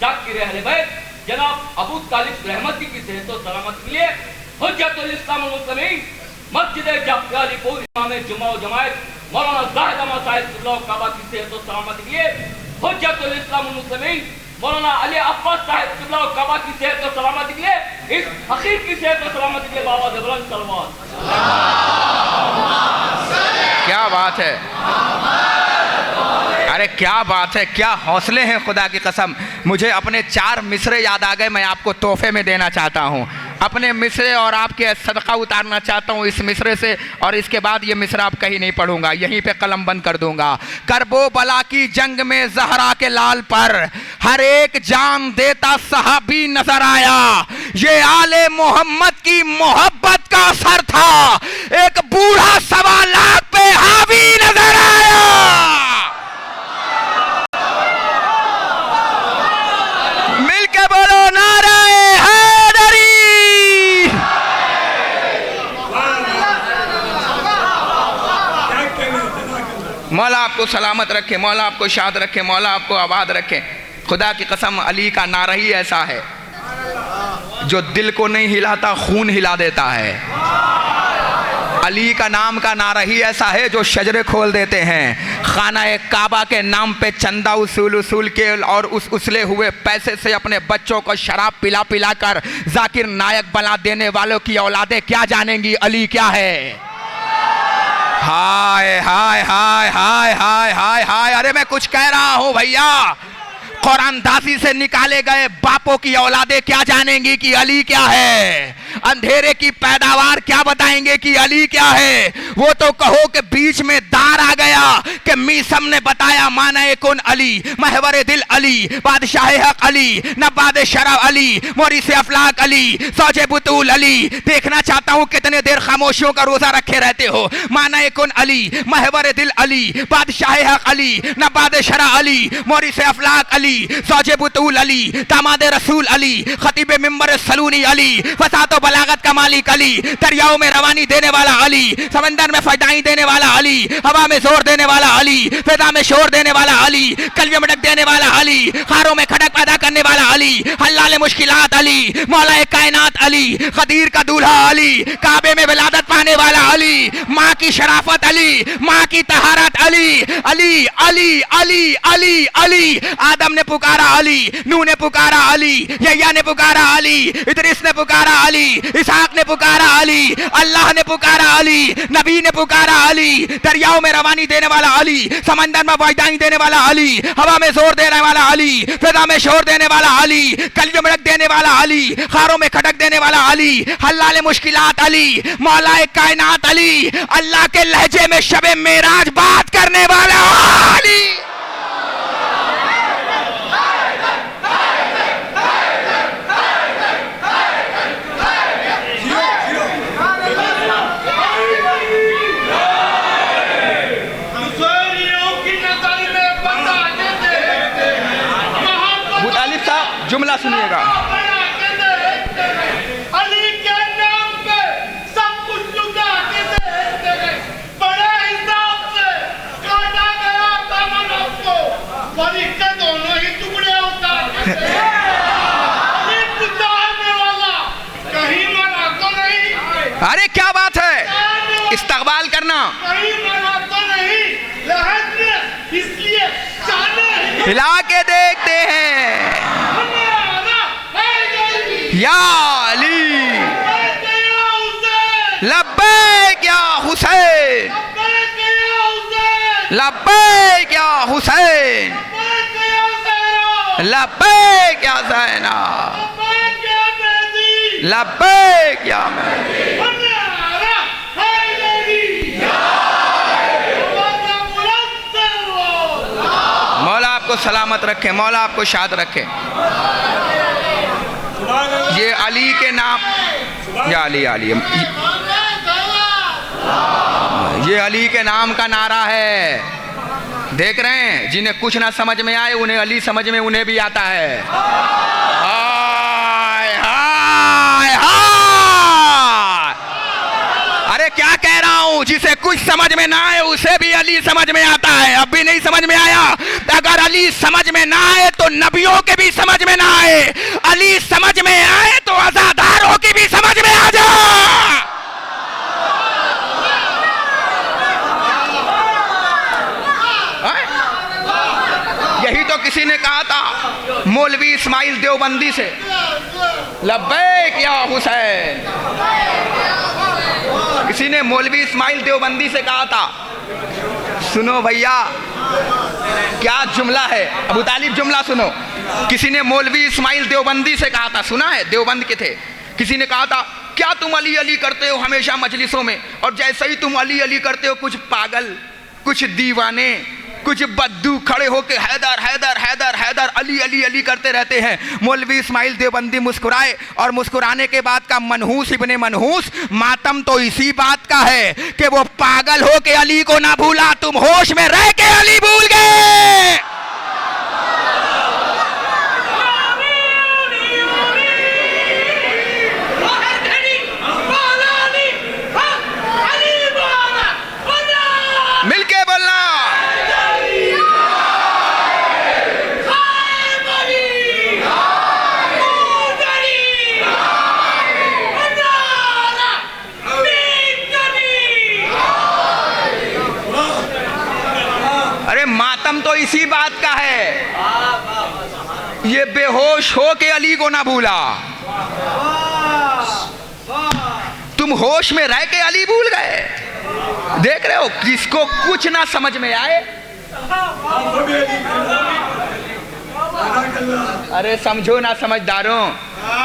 जाकिर अहले बैत जनाब अबू तालिब रहमती की सेहत और सलामती के लिए हुज्जतुल इस्लाम वल मुस्लिमीन मस्जिद जाफियालीपुर इमाम जुमा व जमायत मौलाना जाहिद अहमद साहिब क़िबला काबा की सेहत और सलामती के लिए हुज्जतुल इस्लाम वल मुस्लिमीन मौलाना अली अब्बास साहिब क़िबला काबा की सेहत और सलामती के लिए, इस फकीर की सेहत और सलामती के लिए बाबा बुलंद सलवात। क्या बात है, अरे क्या बात है, क्या हौसले हैं खुदा की कसम। मुझे अपने 4 मिसरे याद आ गए, मैं आपको तोहफे में देना चाहता हूँ अपने मिसरे, और आपके सदका उतारना चाहता हूँ इस मिसरे से। और इसके बाद ये मिसरा आप कहीं नहीं पढ़ूंगा, यहीं पे कलम बंद कर दूंगा। करबो बला की जंग में ज़हरा के लाल पर हर एक जान देता सहाबी नजर आया। ये आले मोहम्मद की मोहब्बत का असर था, एक बूढ़ा 1.25 लाख पे हावी नजर आया। मिलके बोलो नारे हैदरी। मौला आपको सलामत रखे, मौला आपको शाद रखे, मौला आपको आबाद रखे। खुदा की कसम अली का नारा ही ऐसा है जो दिल को नहीं हिलाता खून हिला देता है। अली का नाम का नारा ही ऐसा है जो शजरे खोल देते हैं। खाना काबा के नाम पे चंदा उसूल के और उस उछले हुए पैसे से अपने बच्चों को शराब पिला पिला कर जाकिर नायक बना देने वालों की औलादें क्या जानेंगी अली क्या है। हाय हाय हाय हाय हाय हाय हाय। अरे मैं कुछ कह रहा हूं भैया, कुरानदासी से निकाले गए बापों की औलादें क्या जानेंगी कि अली क्या है। अंधेरे की पैदावार क्या बताएंगे कि अली क्या है। वो तो कहो कि बीच में दार आ गया कि मीसम ने बताया माना कुन अली, महवर दिल अली, बादशाह हक अली, नब्बाद शरफ अली, मोरिस अफलाक अली, सौजे बुतूल अली। देखना चाहता हूं कितने देर खामोशियों का रोजा रखे रहते हो। माना कुन अली, महवर दिल अली, बादशाह हक अली, नब्बाद शरफ अली, मोरिस अफलाक अली, सौजे बुतूल अली, दामाद रसूल अली, खतीब मिंबर सलूनी अली, फसातो बलागत का मालिक अली, दरियाओं में रवानी देने वाला अली, समंदर में फजाई देने वाला अली, हवा में जोर देने वाला अली, फिजा में शोर देने वाला अली, कलबे में डक देने वाला अली, खारों में खड़क पैदा करने वाला अली, हल्लाल मुश्किलात अली, मौला कायनात अली, खदीर का दूल्हा अली, काबे में विलादत पाने वाला अली, माँ की शराफत अली, माँ की तहारत अली, अली अली अली अली अली। आदम ने पुकारा अली, नूह ने पुकारा अली, यह्या ने पुकारा अली, इदरीस ने पुकारा अली, इसहाक ने पुकारा अली, अल्लाह ने पुकारा अली, नबी ने पुकारा अली, दरियाओं में रवानी देने वाला अली, समंदर में वायदाई देने वाला अली, हवा में जोर देने वाला अली, फिजा में शोर देने वाला अली, कल्ब में रख देने वाला अली, खारों में खटक देने वाला अली, हल्लाल मुश्किलात अली, मौला कायनात अली, अल्लाह के लहजे में शबे मेराज बात करने वाला अली। जुमला सुनिएगा। अली के नाम पे सब कुछ लुटा के बड़े हिसाब से काटा गया था मनफ को, अली के दोनों ही टुकड़े उतार के अली पुकारने वाला कहीं मना तो नहीं। अरे क्या बात है, इस्तकबाल करना, कहीं मना तो नहीं, लहज में इसलिए जाने हिला के देखते हैं। या अली लब्बैक या हुसैन, लब्बैक या हुसैन, लब्बैक या ज़ैना, लब्बैक या मेहदी। मौला आपको सलामत रखे, मौला आपको शाद रखे। ये अली के नाम, या अली अली, ये अली के नाम का नारा है। देख रहे हैं, जिन्हें कुछ ना समझ में आए उन्हें अली समझ में उन्हें भी आता है। हाय हाय हाय। अरे क्या कह रहा हूं, जिसे कुछ समझ में ना आए उसे भी अली समझ में आता है। अब भी नहीं समझ में आया, अगर अली समझ में ना आए तो नबियों के भी समझ में ना आए, अली समझ में आए तो अज़ादारों की भी समझ में आ जा। यही तो किसी ने कहा था मौलवी इस्माइल देवबंदी से, लब्बैक या हुसैन। किसी ने मौलवी इस्माइल देवबंदी से कहा था, सुनो भैया क्या जुमला है, अबू तालिब जुमला सुनो। किसी ने मौलवी इस्माइल देवबंदी से कहा था, सुना है, देवबंद के थे। किसी ने कहा था क्या तुम अली अली करते हो हमेशा मजलिसों में, और जैसे ही तुम अली अली करते हो कुछ पागल, कुछ दीवाने, कुछ बद्दू खड़े होके हैदर हैदर हैदर हैदर अली अली अली करते रहते हैं। मौलवी इस्माइल देवबंदी मुस्कुराए, और मुस्कुराने के बाद का मनहूस इब्ने मनहूस, मातम तो इसी बात का है कि वो पागल हो के अली को ना भूला, तुम होश में रह के अली भूल गए। मिलके बोलना, इसी बात का है। ये बेहोश हो के अली को ना भूला, तुम होश में रह के अली भूल गए। देख रहे हो, किसको कुछ ना समझ में आए। अरे समझो ना समझदारों,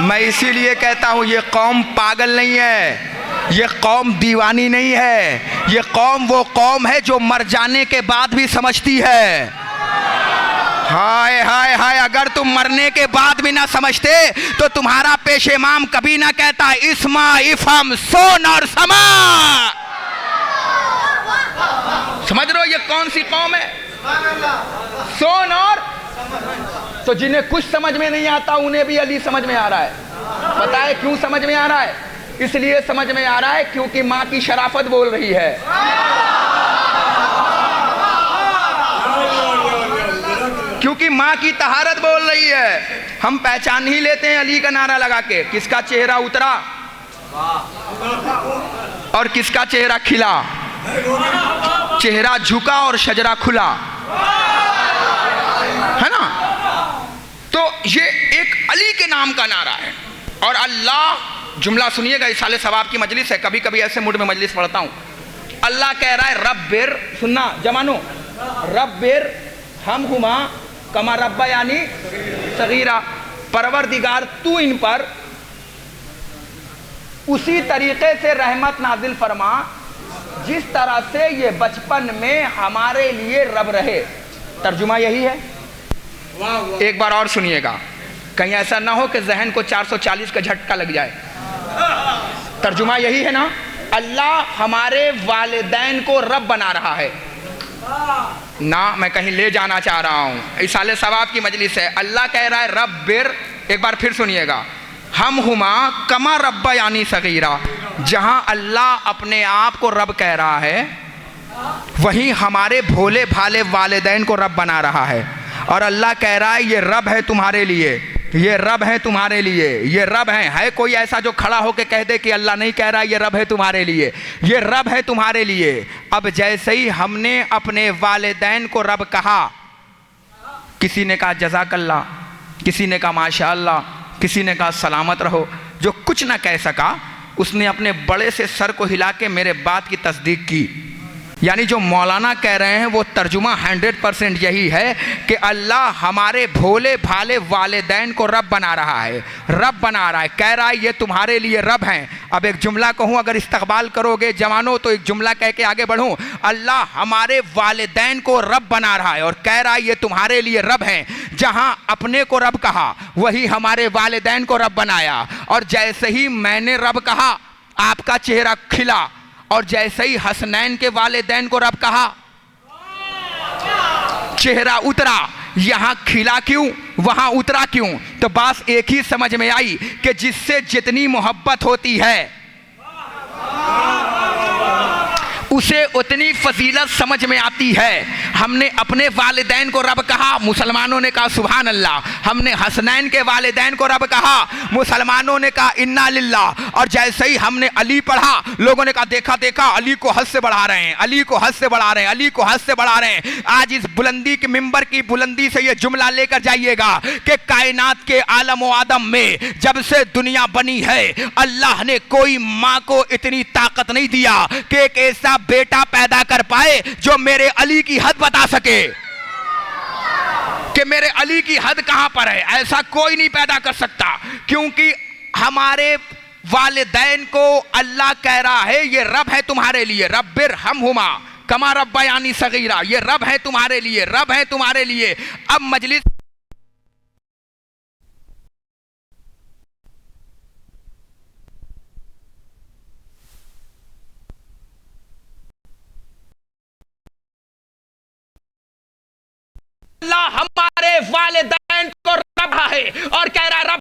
मैं इसीलिए कहता हूं ये कौम पागल नहीं है, ये कौम दीवानी नहीं है, ये कौम वो कौम है जो मर जाने के बाद भी समझती है। हाय हाय हाय, अगर तुम मरने के बाद भी ना समझते तो तुम्हारा पेश इमाम कभी ना कहता इस्मा इफम सोन और समा। समझ रहे हो ये कौन सी कौम है? सोन और, तो जिन्हें कुछ समझ में नहीं आता उन्हें भी अली समझ में आ रहा है। पता है क्यों समझ में आ रहा है? इसलिए समझ में आ रहा है क्योंकि माँ की शराफत बोल रही है। क्योंकि माँ की तहारत बोल रही है। हम पहचान ही लेते हैं अली का नारा लगा के, किसका चेहरा उतरा और किसका चेहरा खिला, चेहरा झुका और शजरा खुला, है ना? तो ये एक अली के नाम का नारा है। और अल्लाह, जुमला सुनिएगा, इस साले सवाब की मजलिस है, कभी कभी ऐसे मूड में मजलिस पढ़ता हूं। अल्लाह कह रहा है रब्बिर, सुनना जमानो, रब्बिर हम हुमा कमा रब्बा यानी सगीरा, परवरदिगार तू इन पर उसी तरीके से रहमत नाजिल फरमा जिस तरह से ये बचपन में हमारे लिए रब रहे। तर्जुमा यही है। एक बार और सुनिएगा, कहीं ऐसा ना हो कि जहन को 440 का झटका लग जाए। तर्जुमा यही है ना, अल्लाह हमारे वालिदैन को रब बना रहा है ना, मैं कहीं ले जाना चाह रहा हूं, इस साले सवाब की मजलिस है। अल्लाह कह रहा है रब्बिर, एक बार फिर सुनिएगा, हम हुमा कमा रब्बा यानी सगीरा। जहां अल्लाह अपने आप को रब कह रहा है वहीं हमारे भोले भाले वालिदैन को रब बना रहा है। और अल्लाह कह रहा है ये रब है तुम्हारे लिए, ये रब है तुम्हारे लिए, ये रब है कोई ऐसा जो खड़ा होकर कह दे कि अल्लाह नहीं कह रहा ये रब है तुम्हारे लिए, ये रब है तुम्हारे लिए। अब जैसे ही हमने अपने वालिदैन को रब कहा, किसी ने कहा जज़ाकल्लाह, किसी ने कहा माशाअल्लाह, किसी ने कहा सलामत रहो, जो कुछ ना कह सका उसने अपने बड़े से सर को हिला के मेरे बात की तस्दीक की। यानी जो मौलाना कह रहे हैं वो तर्जुमा 100% यही है कि अल्लाह हमारे भोले भाले वालिदैन को रब बना रहा है, रब बना रहा है, कह रहा है ये तुम्हारे लिए रब हैं। अब एक जुमला कहूँ, अगर इस्तकबाल करोगे जवानों तो एक जुमला कह के आगे बढ़ूँ, अल्लाह हमारे वालिदैन को रब बना रहा है और कह रहा है ये तुम्हारे लिए रब हैं। जहाँ अपने को रब कहा वही हमारे वालिदैन को रब बनाया। और जैसे ही मैंने रब कहा आपका चेहरा खिला, और जैसे ही हसनैन के वालिदैन को रब कहा चेहरा उतरा। यहां खिला क्यों, वहां उतरा क्यों? तो बस एक ही समझ में आई कि जिससे जितनी मोहब्बत होती है उसे उतनी फजीलत समझ में आती है। हमने अपने वालिदैन को रब कहा, मुसलमानों ने कहा सुभान अल्लाह। हमने हसनैन के वालिदैन को रब कहा, मुसलमानों ने कहा इन्ना लिल्लाह। और जैसे ही हमने अली पढ़ा, लोगों ने कहा देखा देखा अली को हद से बढ़ा रहे हैं, अली को हद से बढ़ा रहे हैं, अली को हद से बढ़ा रहे हैं। आज इस बुलंदी के मिंबर की बुलंदी से ये जुमला लेकर जाइएगा कि कायनात के आलम व आदम में जब से दुनिया बनी है अल्लाह ने कोई माँ को इतनी ताकत नहीं दिया कि एक ऐसा बेटा पैदा कर पाए जो मेरे अली की हद बता सके कि मेरे अली की हद कहां पर है। ऐसा कोई नहीं पैदा कर सकता, क्योंकि हमारे वालिदैन को अल्लाह कह रहा है ये रब है तुम्हारे लिए, रब्बिर हमहुमा कमा रब्बा यानी सगीरा, ये रब है तुम्हारे लिए, रब है तुम्हारे लिए। अब मजलिस अल्लाह हमारे वालिदैन को रब है और कह रहा है रब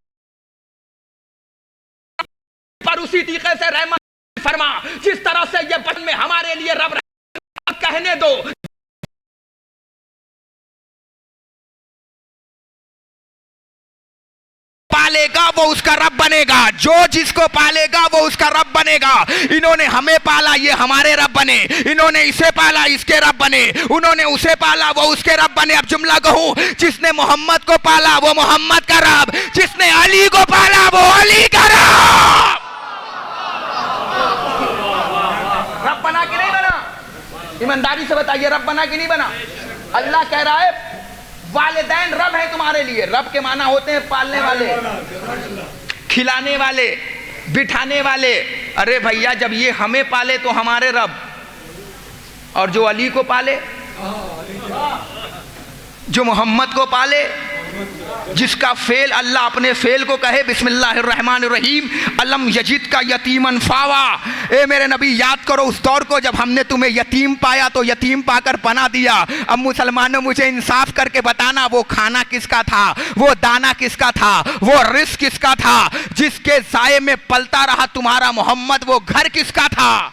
पर उसी तरीके से रहमत फरमा जिस तरह से ये बचपन में हमारे लिए रब कहने दो। पालेगा वो उसका रब बनेगा, जो जिसको पालेगा वो उसका रब बनेगा। इन्होंने हमें पाला, ये हमारे रब बने, इन्होंने इसे पाला, इसके रब बने, उन्होंने उसे पाला, वो उसके रब बने। अब जुमला कहूं, जिसने मोहम्मद को पाला वो मोहम्मद का रब, जिसने अली को पाला वो अली का रब। रब बना कि नहीं बना? ईमानदारी से बताइए, रब बना कि नहीं बना? अल्लाह कह रहा है वालिदैन रब है तुम्हारे लिए। रब के माना होते हैं पालने वाले, खिलाने वाले, बिठाने वाले। अरे भैया, जब ये हमें पाले तो हमारे रब, और जो अली को पाले, जो मोहम्मद को पाले, जिसका फेल अल्लाह अपने फेल को कहे बिस्मिल्लाहिर्रहमानिर्रहीम अलम यजिद का यतीमन फावा। ए मेरे नबी, याद करो उस दौर को जब हमने तुम्हें यतीम पाया तो यतीम पाकर पना दिया। अब मुसलमानों, मुझे इंसाफ करके बताना, वो खाना किसका था, वो दाना किसका था, वो रिस्क किसका था? जिसके साये में पलता रहा तुम्हारा मोहम्मद, वो घर किसका था?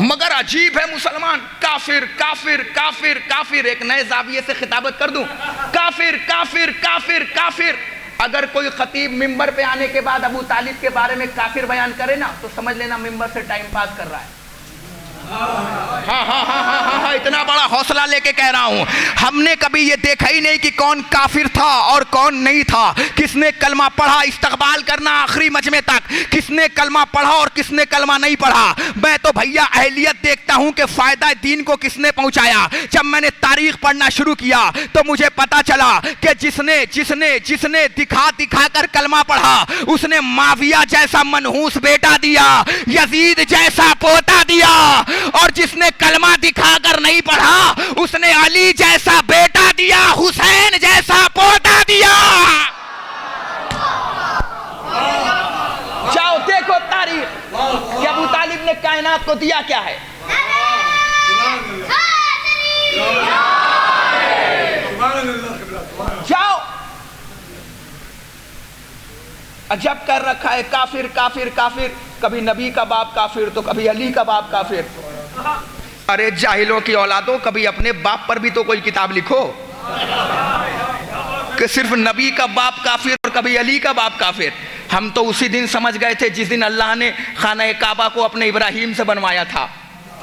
मगर अजीब है मुसलमान, काफिर काफिर काफिर काफिर। एक नए जाविये से खिताबत कर दूं, काफिर काफिर काफिर काफिर। अगर कोई खतीब मिंबर पे आने के बाद अबू तालिब के बारे में काफिर बयान करे ना, तो समझ लेना मिंबर से टाइम पास कर रहा है। हाँ, इतना बड़ा हौसला लेके कह रहा हूं। हमने कभी ये देखा ही नहीं कि कौन काफिर था और कौन नहीं था, किसने कलमा पढ़ा। इस्तकबाल करना आखिरी मजमे तक, किसने कलमा पढ़ा और किसने कलमा नहीं पढ़ा। मैं तो भैया अहलियत देखता हूं कि फायदा दीन को किसने पहुंचाया। जब मैंने तारीख पढ़ना शुरू किया तो मुझे पता चला कि जिसने जिसने जिसने दिखा दिखा कर कलमा पढ़ा, उसने माविया जैसा मनहूस बेटा दिया, यजीद जैसा पोता दिया, और जिसने कलमा दिखाकर नहीं पढ़ा, उसने अली जैसा बेटा दिया, हुसैन जैसा पोता दिया। जाओ देखो तारीख कि अबू तालिब ने कायनात को दिया क्या है। जाओ, अजब कर रखा है, काफिर काफिर काफिर। कभी नबी का बाप काफिर तो कभी अली का बाप काफिर। अरे जाहिलों की औलादों, कभी अपने बाप पर भी तो कोई किताब लिखो कि सिर्फ नबी का बाप काफिर और कभी अली का बाप काफिर। हम तो उसी दिन समझ गए थे जिस दिन अल्लाह ने खाना काबा को अपने इब्राहिम से बनवाया था,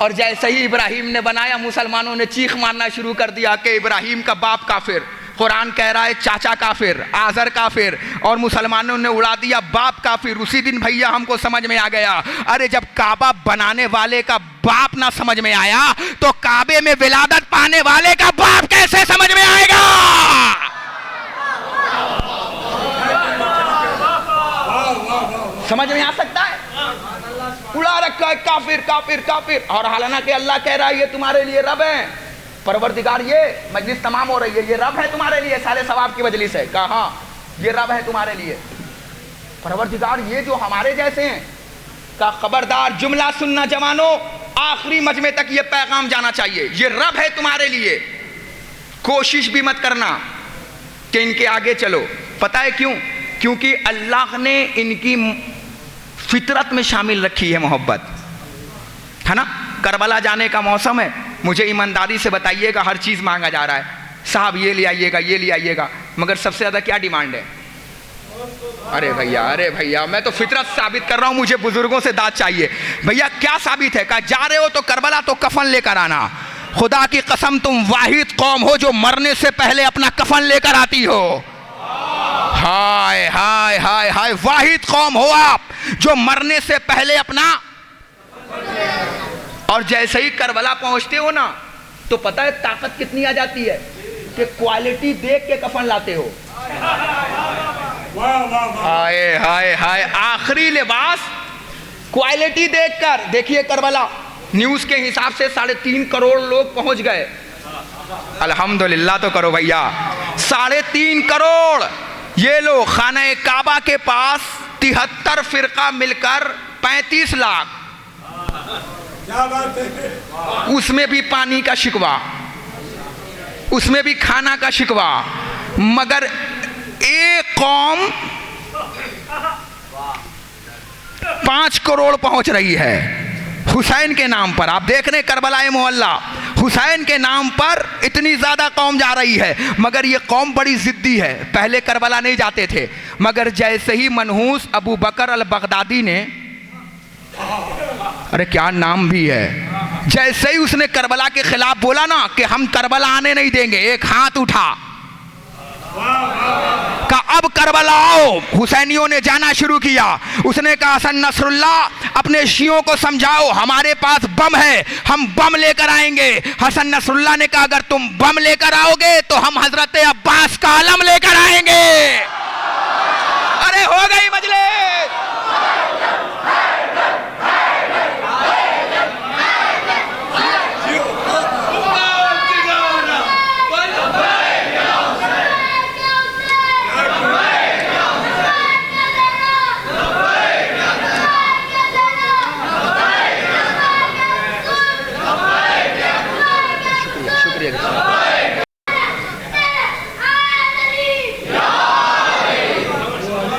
और जैसे ही इब्राहिम ने बनाया, मुसलमानों ने चीख मारना शुरू कर दिया कि इब्राहिम का बाप काफिर। कुरान कह रहा है चाचा काफिर, आजर काफिर, और मुसलमानों ने उड़ा दिया बाप काफिर। उसी दिन भैया हमको समझ में आ गया, अरे जब काबा बनाने वाले का बाप ना समझ में आया तो काबे में विलादत पाने वाले का बाप कैसे समझ में आएगा? समझ में आ सकता है? उड़ा रखा है काफिर काफिर काफिर। और हालांकि अल्लाह कह रहा है ये तुम्हारे लिए रब है। परवरदिगार, ये मजलिस तमाम हो रही है, ये रब है तुम्हारे लिए, साले सवाब की मजलिस है। कहा हाँ, ये रब है तुम्हारे लिए। परवरदिगार, ये जो हमारे जैसे हैं, का खबरदार, जुमला सुनना जवानों, आखिरी मजमे तक ये पैगाम जाना चाहिए, ये रब है तुम्हारे लिए। कोशिश भी मत करना कि इनके आगे चलो। पता है क्यों? क्योंकि अल्लाह ने इनकी फितरत में शामिल रखी है मोहब्बत, है ना। करबला जाने का मौसम है, मुझे ईमानदारी से बताइएगा, हर चीज़ मांगा जा रहा है, साहब ये ले आइएगा, ये ले आइएगा, मगर सबसे ज़्यादा क्या डिमांड है? अरे भैया, मैं तो फितरत साबित कर रहा हूँ, मुझे बुजुर्गों से दाद चाहिए। भैया क्या साबित है? कहा जा रहे हो तो करबला तो कफन लेकर आना। खुदा की कसम, तुम वाहिद कौम हो जो मरने से पहले अपना कफन लेकर आती हो। हाय हाय हाय हाय, वाहिद कौम हो आप जो मरने से पहले अपना। और जैसे ही करबला पहुंचते हो ना, तो पता है ताकत कितनी आ जाती है कि क्वालिटी देख के कफन लाते हो। हाय हाय हाय, आखिरी लिबास क्वालिटी देखकर। देखिए करबला, न्यूज़ के हिसाब से 3.5 करोड़ लोग पहुंच गए। अल्हम्दुलिल्लाह तो करो भैया, 3.5 करोड़। ये लो, खाना काबा के पास 73 फिरका मिलकर 35 लाख। क्या बात है? उसमें भी पानी का शिकवा, उसमें भी खाना का शिकवा, मगर एक कौम 5 करोड़ पहुंच रही है हुसैन के नाम पर। आप देख रहे करबला मोहल्ला, हुसैन के नाम पर इतनी ज़्यादा कौम जा रही है, मगर ये कौम बड़ी ज़िद्दी है। पहले करबला नहीं जाते थे, मगर जैसे ही मनहूस अबू बकर अल बगदादी ने, अरे क्या नाम भी है, जैसे ही उसने करबला के खिलाफ बोला ना कि हम करबला आने नहीं देंगे, एक हाथ उठा का अब करबला आओ। हुसैनियों ने जाना शुरू किया। उसने कहा हसन नसरुल्लाह अपने शियों को समझाओ, हमारे पास बम है, हम बम लेकर आएंगे। हसन नसरुल्लाह ने कहा अगर तुम बम लेकर आओगे तो हम हजरत अब्बास का आलम लेकर आएंगे। अरे हो गई मजलिस।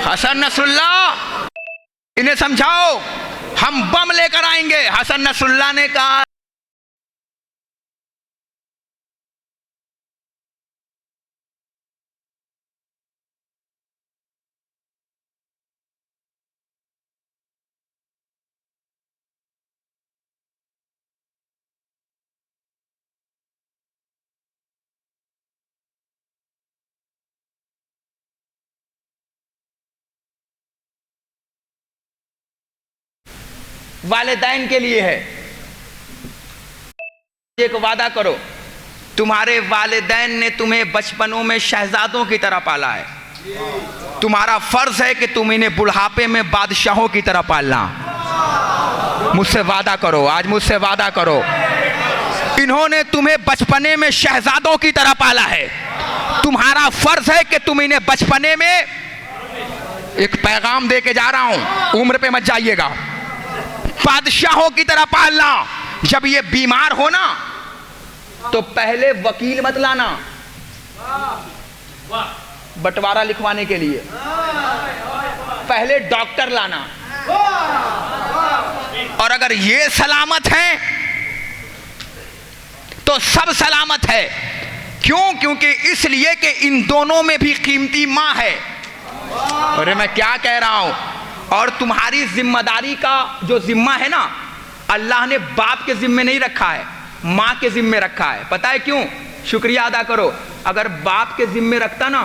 हसन नसरुल्लाह इन्हें समझाओ हम बम लेकर आएंगे। हसन नसरुल्लाह ने कहा वालिदैन के लिए है। एक वादा करो, तुम्हारे वालिदैन ने तुम्हें बचपनों में शहजादों की तरह पाला है, तुम्हारा फर्ज है कि तुम इन्हें बुढ़ापे में बादशाहों की तरह पालना। मुझसे वादा करो, आज मुझसे वादा करो। इन्होंने तुम्हें बचपने में शहजादों की तरह पाला है, तुम्हारा फर्ज है कि तुम इन्हें बचपने में, एक पैगाम दे के जा रहा हूं, उम्र पे मत जाइएगा, बादशाहों की तरह पालना। जब ये बीमार हो ना तो पहले वकील मत लाना बंटवारा लिखवाने के लिए, पहले डॉक्टर लाना। और अगर ये सलामत है तो सब सलामत है। क्यों? क्योंकि इसलिए कि इन दोनों में भी कीमती मां है। अरे मैं क्या कह रहा हूं। और तुम्हारी जिम्मेदारी का जो जिम्मा है ना, अल्लाह ने बाप के जिम्मे नहीं रखा है, माँ के जिम्मे रखा है। पता है क्यों? शुक्रिया अदा करो। अगर बाप के जिम्मे रखता ना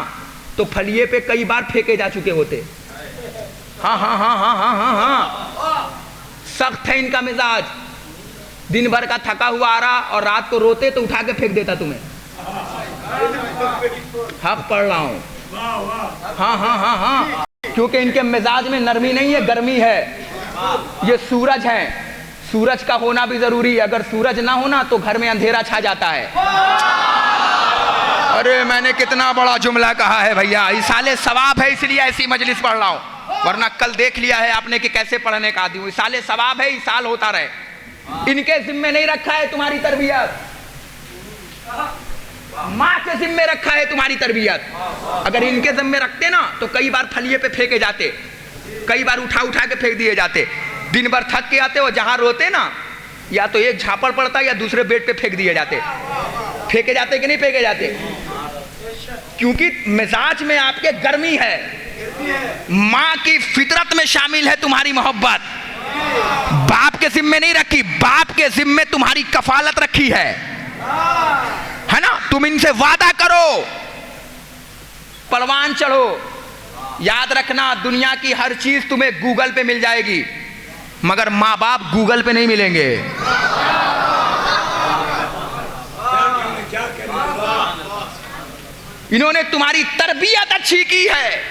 तो फलिए पे कई बार फेंके जा चुके होते। हाँ हाँ हाँ हाँ हाँ हाँ हाँ, सख्त है इनका मिजाज। दिन भर का थका हुआ आ रहा और रात को रोते तो उठा के फेंक देता तुम्हें। हक पढ़ रहा हूं। हाँ हाँ हाँ हाँ, क्योंकि इनके मिजाज में नरमी नहीं है, गर्मी है। ये सूरज है, सूरज का होना भी जरूरी है। अगर सूरज ना होना तो घर में अंधेरा छा जाता है। अरे मैंने कितना बड़ा जुमला कहा है भैया। इसाले सवाब है इसलिए ऐसी मजलिस पढ़ रहा हूं, वरना कल देख लिया है आपने कि कैसे पढ़ने का आदि हूं। इसाले सवाब है, इसाल होता रहे। इनके जिम्मे नहीं रखा है तुम्हारी तरबियत, माँ के जिम्मे रखा है तुम्हारी तरबियत। अगर इनके जिम्मे रखते ना तो कई बार फलिए पे फेंके जाते, कई बार उठा उठा के फेंक दिए जाते। दिन भर थक के आते हो, जहां रोते ना, या तो एक झापड़ पड़ता या दूसरे बेड पे फेंक दिए जाते। फेंके जाते कि नहीं फेंके जाते? क्योंकि मिजाज में आपके गर्मी है। माँ की फितरत में शामिल है तुम्हारी मोहब्बत। बाप के जिम्मे नहीं रखी, बाप के जिम्मे तुम्हारी कफालत रखी है ना। तुम इनसे वादा करो, परवान चढ़ो। याद रखना, दुनिया की हर चीज तुम्हें गूगल पे मिल जाएगी, मगर माँ बाप गूगल पे नहीं मिलेंगे। इन्होंने तुम्हारी तरबियत अच्छी की है,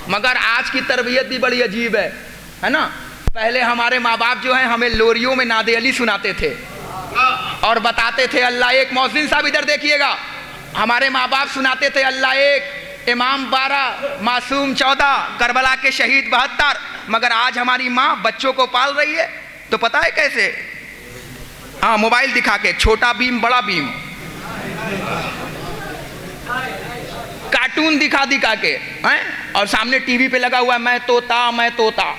मगर आज की तरबियत भी बड़ी अजीब है ना। पहले हमारे माँ बाप जो हैं हमें लोरियों में नादे अली सुनाते थे और बताते थे अल्लाह एक। मौज़िन साहब इधर देखिएगा, हमारे माँ बाप सुनाते थे अल्लाह एक, इमाम 12, मासूम 14, करबला के शहीद 72। मगर आज हमारी माँ बच्चों को पाल रही है तो पता है कैसे? हाँ, मोबाइल दिखा के, छोटा बीम बड़ा बीम, कार्टून दिखा के हैं, और सामने टीवी पे लगा हुआ है मैं तोता मैं तोता।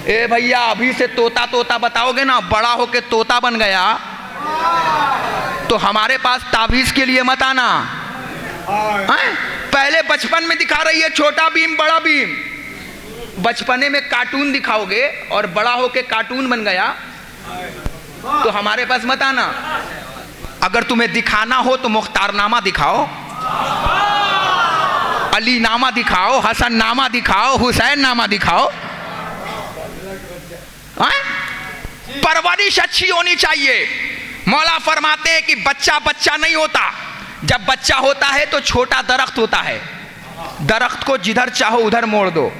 ए भैया, अभी से तोता तोता बताओगे ना, बड़ा होके तोता बन गया तो हमारे पास ताबीज के लिए मत आना। हैं? पहले बचपन में दिखा रही है छोटा भीम बड़ा भीम, बचपने में कार्टून दिखाओगे और बड़ा होके कार्टून बन गया तो हमारे पास मत आना। अगर तुम्हें दिखाना हो तो मुख्तारनामा दिखाओ, अली नामा दिखाओ, हसन नामा दिखाओ, हुसैन नामा दिखाओ। परवरिश अच्छी होनी चाहिए। मौला फरमाते हैं कि बच्चा बच्चा नहीं होता, जब बच्चा होता है तो छोटा दरख्त होता है, दरख्त को जिधर चाहो उधर मोड़ दो,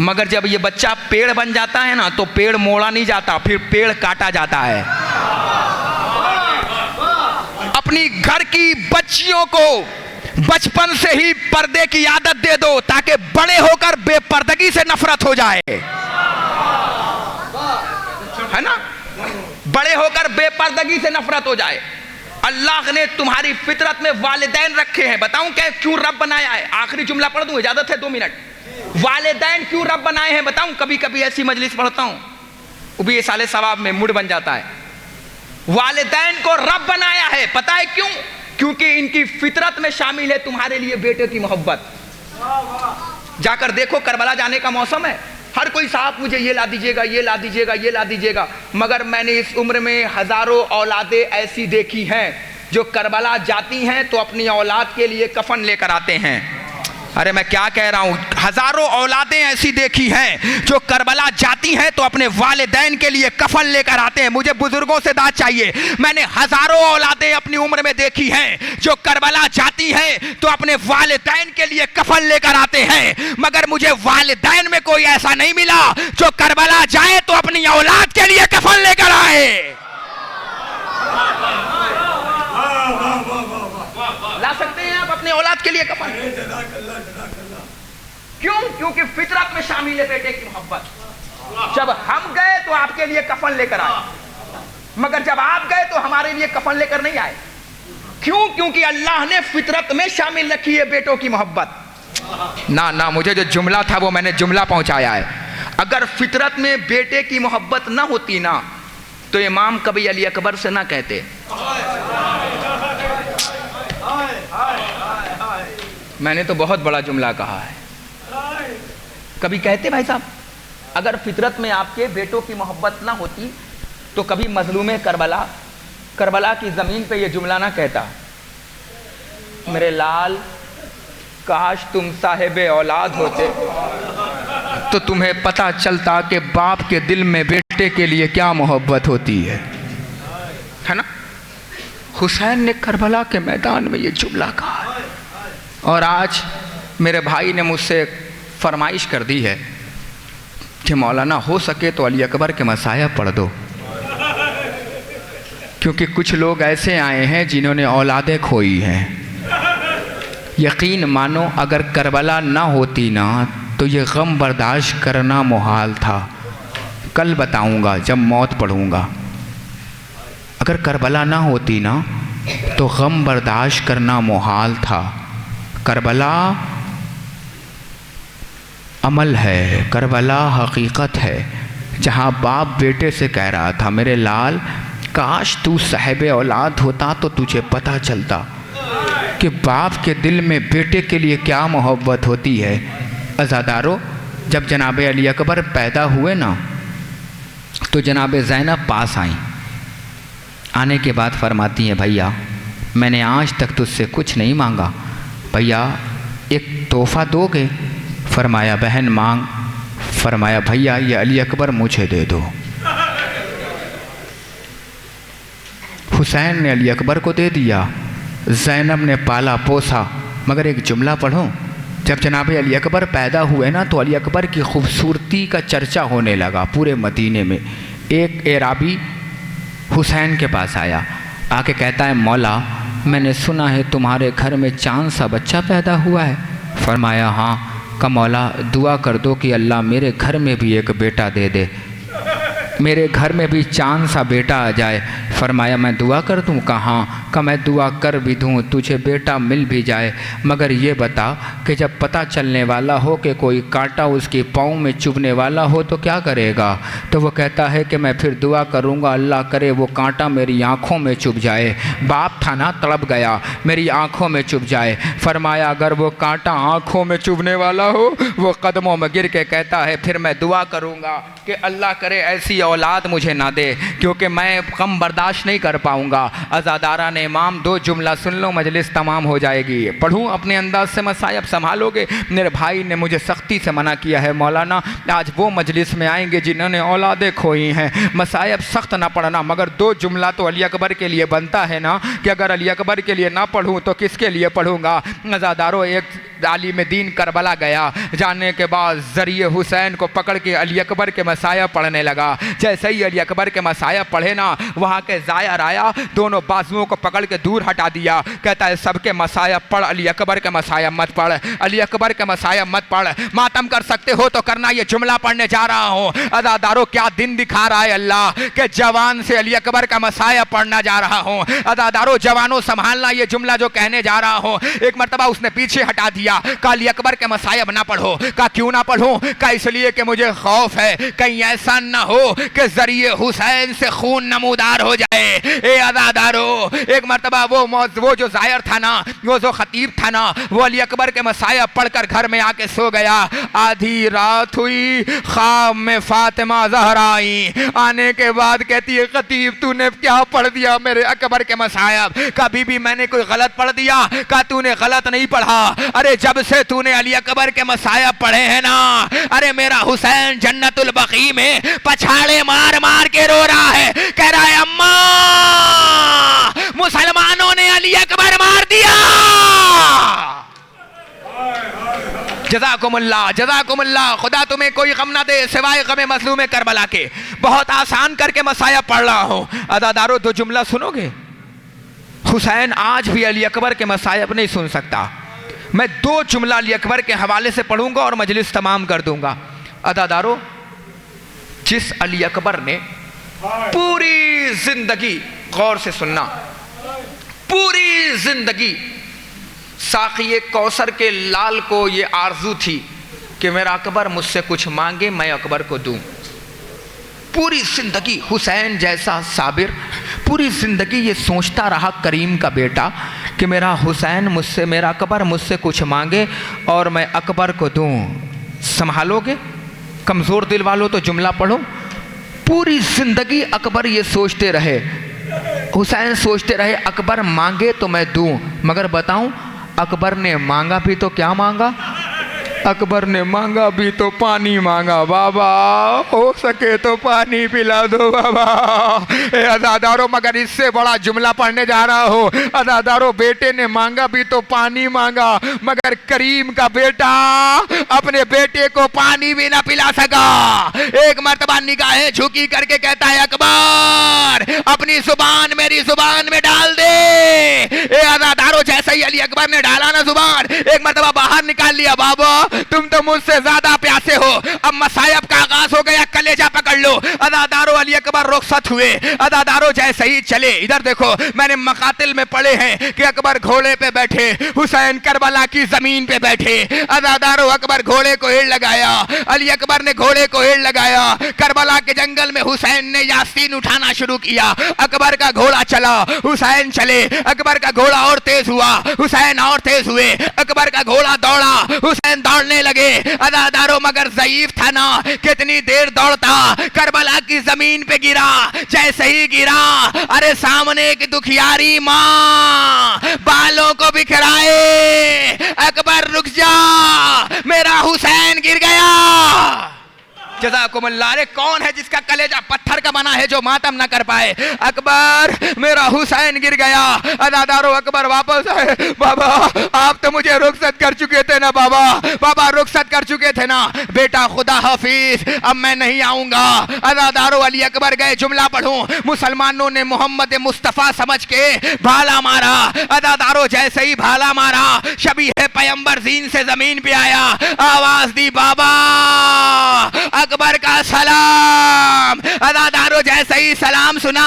मगर जब ये बच्चा पेड़ बन जाता है ना तो पेड़ मोड़ा नहीं जाता, फिर पेड़ काटा जाता है। अपनी घर की बच्चियों को बचपन से ही पर्दे की आदत दे दो ताकि बड़े होकर बेपर्दगी से नफरत हो जाए, है ना, बड़े होकर बेपर्दगी से नफरत हो जाए। अल्लाह ने तुम्हारी फितरत में वालिदैन रखे हैं। बताऊं क्या क्यों रब बनाया है? आखिरी जुमला पढ़ दूं, इजाजत है 2 मिनट। वालिदैन क्यों रब बनाए हैं बताऊं? कभी कभी ऐसी मजलिस पढ़ता हूं, वो भी साले सवाब में मूड बन जाता है। वालिदैन को रब बनाया है, पता है क्यों? क्योंकि इनकी फितरत में शामिल है तुम्हारे लिए बेटे की मोहब्बत। जाकर देखो, करबला जाने का मौसम है, हर कोई साहब मुझे ये ला दीजिएगा, ये ला दीजिएगा, ये ला दीजिएगा, मगर मैंने इस उम्र में हजारों औलादें ऐसी देखी हैं जो करबला जाती हैं तो अपनी औलाद के लिए कफन लेकर आते हैं। अरे मैं क्या कह रहा हूँ, हजारों औलादें ऐसी देखी हैं जो करबला जाती हैं तो अपने वालिदैन के लिए कफन लेकर आते हैं। मुझे बुजुर्गों से दाद चाहिए। मैंने हजारों औलादें अपनी उम्र में देखी हैं जो करबला जाती हैं तो अपने वालिदैन के लिए कफन लेकर आते हैं, मगर मुझे वालिदैन में कोई ऐसा नहीं मिला जो करबला जाए तो अपनी औलाद के लिए कफन लेकर आए। ला सकते हैं आप अपने औलाद के लिए कफन? क्यों? क्योंकि फितरत में शामिल है बेटे की मोहब्बत। जब हम गए तो आपके लिए कफन लेकर आए, मगर जब आप गए तो हमारे लिए कफन लेकर नहीं आए। क्यों? क्योंकि अल्लाह ने फितरत में शामिल रखी है बेटों की मोहब्बत। ना ना, मुझे जो जुमला था वो मैंने जुमला पहुंचाया है। अगर फितरत में बेटे की मोहब्बत ना होती ना तो इमाम कभी अली अकबर से ना कहते। मैंने तो बहुत बड़ा जुमला कहा है। कभी कहते भाई साहब, अगर फितरत में आपके बेटों की मोहब्बत ना होती तो कभी मजलूम करबला की ज़मीन पे ये जुमला ना कहता, मेरे लाल काश तुम साहिबे औलाद होते तो तुम्हें पता चलता कि बाप के दिल में बेटे के लिए क्या मोहब्बत होती है ना। हुसैन ने करबला के मैदान में ये जुमला कहा है। और आज मेरे भाई ने मुझसे फरमाइश कर दी है कि मौलाना हो सके तो अली अकबर के मसाया पढ़ दो, क्योंकि कुछ लोग ऐसे आए हैं जिन्होंने औलादें खोई हैं। यकीन मानो अगर करबला ना होती ना तो ये गम बर्दाश्त करना मुहाल था। कल बताऊंगा जब मौत पढ़ूंगा। अगर करबला ना होती ना तो गम बर्दाश्त करना मुहाल था। करबला अमल है, करबला हकीकत है, जहाँ बाप बेटे से कह रहा था मेरे लाल काश तू साहिबे औलाद होता तो तुझे पता चलता कि बाप के दिल में बेटे के लिए क्या मोहब्बत होती है। अज़ादारों, जब जनाब अली अकबर पैदा हुए ना तो जनाब ज़ैनब पास आई। आने के बाद फरमाती हैं भैया मैंने आज तक तुझसे कुछ नहीं मांगा, भैया एक तोहफ़ा दोगे? फरमाया बहन मांग। फरमाया भैया ये अली अकबर मुझे दे दो। हुसैन ने अली अकबर को दे दिया, ज़ैनब ने पाला पोसा। मगर एक जुमला पढ़ो, जब जनाब अली अकबर पैदा हुए ना तो अली अकबर की खूबसूरती का चर्चा होने लगा पूरे मदीने में। एक एराबी हुसैन के पास आया, आके कहता है मौला मैंने सुना है तुम्हारे घर में चांद सा बच्चा पैदा हुआ है। फरमाया हाँ। का मौला दुआ कर दो कि अल्लाह मेरे घर में भी एक बेटा दे दे। मेरे घर में भी चांद सा बेटा आ जाए। फरमाया मैं दुआ कर दूँ? कहाँ? का मैं दुआ कर भी दूँ, तुझे बेटा मिल भी जाए, मगर ये बता कि जब पता चलने वाला हो कि कोई कांटा उसके पाँव में चुभने वाला हो तो क्या करेगा? तो वो कहता है कि मैं फिर दुआ करूँगा, अल्लाह करे वो कांटा मेरी आँखों में चुभ जाए। बाप था ना, तड़प गया, मेरी आँखों में चुभ जाए। फरमाया अगर वो कांटा आँखों में चुभने वाला हो, वो कदमों में गिर के कहता है फिर मैं दुआ करूँगा कि अल्लाह करे ऐसी औलाद मुझे ना दे, क्योंकि मैं गम बर्दाश्त नहीं कर पाऊँगा। अज़ादारा ने इमाम 2 जुमला सुन लो, मजलिस तमाम हो जाएगी। पढ़ूँ अपने अंदाज से, मसायब संभालोगे? मेरे भाई ने मुझे सख्ती से मना किया है, मौलाना आज वो मजलिस में आएंगे जिन्होंने औलादें खोई हैं, मसायब सख्त ना पढ़ना, मगर 2 जुमला तो अली अकबर के लिए बनता है ना, कि अगर अली अकबर के लिए ना पढ़ूँ तो किसके लिए पढ़ूँगा? अज़ादारों, एक आलिम दीन करबला गया, जाने के बाद ज़रिए हुसैन को पकड़ के अली अकबर के मसाया पढ़ने लगा। जैसे ही अली अकबर के मसाया पढ़े ना, वहाँ के ज़ायर आया, दोनों बाजुओं को पकड़ के दूर हटा दिया। कहता है सबके मसाया पढ़, अली अकबर के मसाया मत पढ़, अली अकबर के मसाया मत पढ़। मातम कर सकते हो तो करना, ये जुमला पढ़ने जा रहा हूँ। अज़ादारों, क्या दिन दिखा रहा है अल्लाह के जवान से अली अकबर का मसाया पढ़ना जा रहा हूँ। अज़ादारों, जवानों संभालना, ये जुमला जो कहने जा रहा हूँ। एक मरतबा उसने पीछे हटा दिया, कहा अली अकबर के मसायब ना पढ़ो। कहा क्यों ना पढ़ूं? कहा इसलिए कि मुझे खौफ है कहीं ऐसा ना हो कि जरिए हुसैन से खून नमूदार हो जाए। ए अज़ादारों, एक मरतबा वो जो जायर था ना, वो जो खतीब था ना, वो अली अकबर के मसायब पढ़कर घर में आके सो गया। आधी रात हुई, ख्वाब में फातिमा ज़हरा आई। आने के बाद कहती है खतीब तूने क्या पढ़ दिया मेरे अकबर के मसायब? कभी भी मैंने कोई गलत पढ़ दिया? कहा तूने गलत नहीं पढ़ा, अरे जब से तूने अली अकबर के मसायब पढ़े हैं ना, अरे मेरा हुसैन जन्नतुल बकी में पछाड़े मार मार के रो रहा है, कह रहा है अम्मा मुसलमानों ने अली अकबर मार दिया। जज़ाकुमुल्लाह, जज़ाकुमुल्लाह, खुदा तुम्हें कोई गम ना दे सिवाय गमे मज़लूम करबला के। बहुत आसान करके मसाया पढ़ रहा हूँ। अज़ादारों, 2 जुमला सुनोगे? हुसैन आज भी अली अकबर के मसायब नहीं सुन सकता। मैं 2 जुमला अली अकबर के हवाले से पढ़ूंगा और मजलिस तमाम कर दूंगा। अज़ादारों, जिस अली अकबर ने पूरी जिंदगी, गौर से सुनना, पूरी जिंदगी साक़िए कौसर के लाल को ये आरजू थी कि मेरा अकबर मुझसे कुछ मांगे मैं अकबर को दूं। पूरी जिंदगी हुसैन जैसा साबिर, पूरी जिंदगी ये सोचता रहा करीम का बेटा कि मेरा हुसैन मुझसे, मेरा अकबर मुझसे कुछ मांगे और मैं अकबर को दूं। संभालोगे? कमज़ोर दिल वालों तो जुमला पढ़ो। पूरी जिंदगी अकबर ये सोचते रहे, हुसैन सोचते रहे अकबर मांगे तो मैं दूं, मगर बताऊं अकबर ने मांगा भी तो क्या मांगा? अकबर ने मांगा भी तो पानी मांगा। बाबा हो सके तो पानी पिला दो बाबा। अज़ादारों, मगर इससे बड़ा जुमला पढ़ने जा रहा हो। अज़ादारों, बेटे ने मांगा भी तो पानी मांगा, मगर करीम का बेटा अपने बेटे को पानी भी ना पिला सका। एक मर्तबा निगाहें झुकी करके कहता है अकबर अपनी जुबान मेरी जुबान में डाल दे। अज़ादारों, जैसे ही अली अकबर ने डाला ना जुबान, एक मर्तबा बाहर निकाल लिया। बाबा तुम तो मुझसे ज्यादा प्यासे हो, अब मसायब का आगाज हो गया, कलेजा पकड़ लो। अज़ादारों, अली अकबर रुखसत हुए। अज़ादारों, जैसे ही चले, इधर देखो, मैंने मकातिल में पढ़े हैं कि अकबर घोड़े पे बैठे, हुसैन करबला की जमीन पे बैठे। अज़ादारों, अकबर घोड़े को हेड़ लगाया, अली अकबर ने घोड़े को हेड़ लगाया। करबला के जंगल में हुसैन ने यासीन उठाना शुरू किया। अकबर का घोड़ा चला, हुसैन चले। अकबर का घोड़ा और तेज हुआ, हुसैन और तेज हुए। अकबर का घोड़ा दौड़ा, हुसैन दौड़ने लगे। अज़ादारों, मगर ज़ईफ था ना, कितनी देर दौड़ता। करबला की जमीन पे गिरा, जैसे ही गिरा, अरे सामने एक दुखियारी माँ बालों को बिखराए, अकबर रुक जा, मेरा हुसैन गिर गया। जज़ाकुमुल्लाह। अरे कौन है जिसका कलेजा पत्थर का बना है जो मातम ना कर पाए? अकबर मेरा हुसैन गिर गया। अज़ादारों, अकबर वापस आए। बाबा आप तो मुझे रुखसत कर चुके थे ना बाबा, बाबा रुखसत कर चुके थे ना। बेटा खुदा हाफिज, अब मैं नहीं आऊंगा। अज़ादारों, अली अकबर गए। जुमला पढ़ूं, मुसलमानों ने मोहम्मद मुस्तफ़ा समझ के भाला मारा। अज़ादारों, जैसे ही भाला मारा, शबीह पैगंबर जीन से जमीन पे आया, आवाज दी बाबा अकबर का सर सलाम। अज़ादारों जैसे ही सलाम सुना,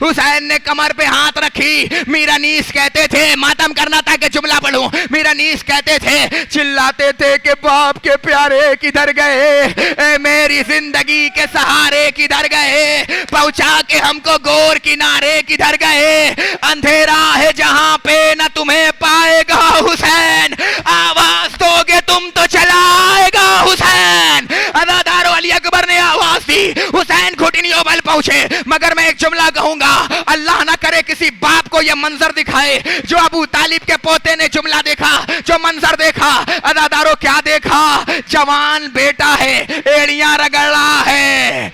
हुसैन ने कमर पे हाथ रखी। मीरा नीस कहते थे, मातम करना था कि जुमला पढ़ूं, मीरा नीस कहते थे, चिल्लाते थे कि बाप के प्यारे किधर गए, मेरी जिंदगी के सहारे किधर गए, पहुंचा के हमको गोर किनारे किधर गए, अंधेरा है जहां पे न तुम्हें पाएगा हुसैन, आवाज दोगे तुम तो चलाएगा हुसैन। अज़ादारों अली अकबर ने आवाज दी, हुसैन घुटनियों बल पहुंचे। मगर मैं एक जुमला कहूंगा, अल्लाह ना करे किसी बाप को यह मंजर दिखाए जो अबू तालिब के पोते ने जुमला देखा, जो मंजर देखा। अज़ादारों क्या देखा, जवान बेटा है, एड़ियां रगड़ रहा है,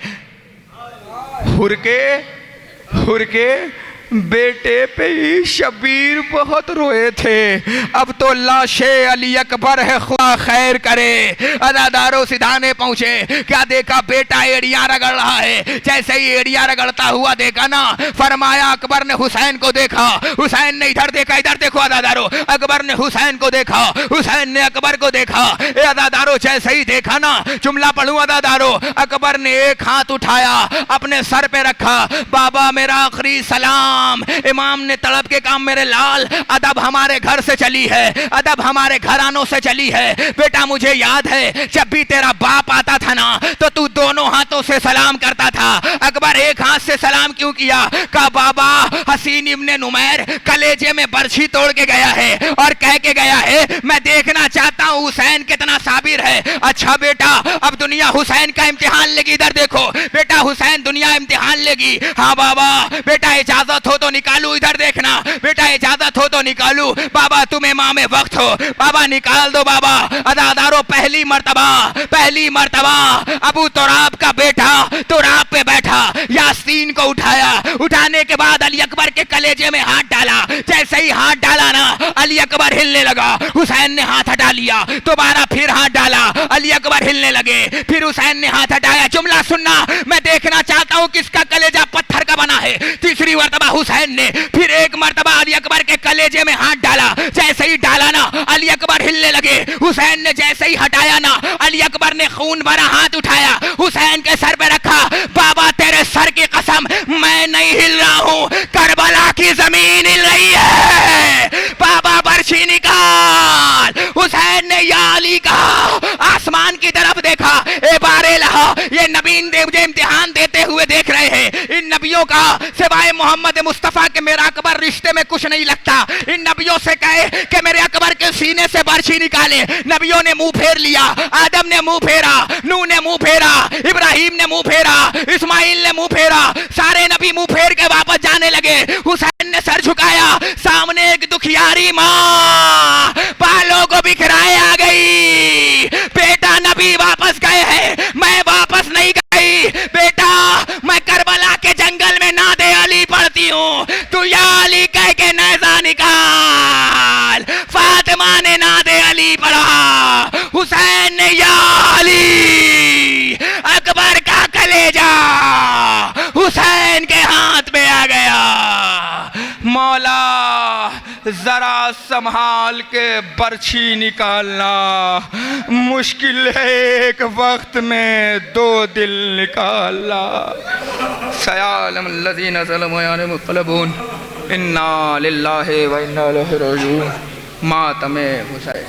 हुरके बेटे पे ही शबीर बहुत रोए थे, अब तो लाशे अली अकबर है, खुदा खैर करे। अज़ादारों सिधाने पहुंचे, क्या देखा, बेटा एड़ियां रगड़ रहा है। जैसे ही एड़ियां रगड़ता हुआ देखा ना, फरमाया अकबर ने हुसैन को देखा, हुसैन ने इधर देखा, इधर देखो अज़ादारों, अकबर ने हुसैन को देखा, हुसैन ने अकबर को देखा। अज़ादारों जैसे ही देखा ना, जुमला पढ़ूं अज़ादारों, अकबर ने एक हाथ उठाया, अपने सर पे रखा, बाबा मेरा आखिरी सलाम। इमाम ने तड़प के काम, मेरे लाल अदब हमारे घर से चली है, अदब हमारे घरानों से चली है। बेटा मुझे याद है जब भी तेरा बाप आता था ना, तो तू दोनों हाथों से सलाम करता था। अकबर एक हाथ से सलाम क्यों किया? कहा बाबा हसीन इब्ने नुमैर कलेजे में बर्छी तोड़ के गया है और कह के गया है, मैं देखना चाहता हूं हुसैन कितना साबिर है। अच्छा बेटा, अब दुनिया हुसैन का इम्तिहान लेगी, इधर देखो बेटा, हुसैन दुनिया इम्तिहान लेगी। हाँ बाबा, बेटा इजाजत हो तो निकालू, इधर देखना बेटा, इजाजत हो तो निकालू। बाबा तुम इमाम वक्त हो, बाबा निकाल दो बाबा। अज़ादारों पहली मर्तबा अबू तुराब का बेटा तुराब पे बैठा, यासीन को उठाया, उठाने के बाद अली अकबर के कलेजे में हाथ डाला। जैसे ही हाथ डाला ना, अली अकबर हिलने लगा, हुसैन ने हाथ हटा लिया, दोबारा फिर हाथ डाला, अली अकबर हिलने लगे, फिर हुसैन ने हाथ हटाया। जुमला सुनना, मैं देखना चाहता हूं किसका कलेजा पत्थर का बना है। तीसरी मर्तबा हुसैन ने फिर एक मर्तबा अली अकबर के कलेजे में हाथ डाला। जैसे ही डाला ना, अली अकबर हिलने लगे। हुसैन ने जैसे ही हटाया ना, अली अकबर ने खून भरा हाथ उठाया, हुसैन के सर पे रखा। बाबा तेरे सर की कसम, मैं नहीं हिल रहा हूं, करबला की जमीन हिल रही है। बाबा बर्छी निकाल। हुसैन ने या अली कहा, आसमान की तरफ देखा, ए बारे लहा, ये नबीन देव जो इम्तिहान देते हुए देख रहे हैं, इन नबियों का सिवाय मोहम्मद मुस्तफा के मेरा अकबर रिश्ते में कुछ नहीं लगता। इन नबियों से कहे कि मेरे अकबर के सीने से बर्छी निकाले। नबियों ने मुंह फेर लिया, आदम ने मुंह फेरा, नूह ने मुंह फेरा, इब्राहिम ने मुंह फेरा, इस्माइल ने मुंह फेरा, सारे नबी मुंह फेर के वापस जाने लगे। हुसैन ने सर झुकाया, सामने एक दुखियारी माँ बालों को बिखराए आ गई। बेटा नबी वापस गए हैं, मैं वापस नहीं गई। बेटा मैं करबला के जंगल में नादे अली पढ़ती हूँ, तू या अली कह के नेज़ा निकाल। फातिमा ने नादे अली पढ़ा, हुसैन ने या अली। अकबर का कलेजा हुसैन के हाथ में आ गया। मौला जरा संभाल के बर्छी निकालना, मुश्किल है एक वक्त में दो दिल निकालना। सयालम लज़ीना ज़लमू यानी मुक़लबून, इन्ना लिल्लाहि व इन्ना इलैहि राजिऊन। मातमे हुसैन।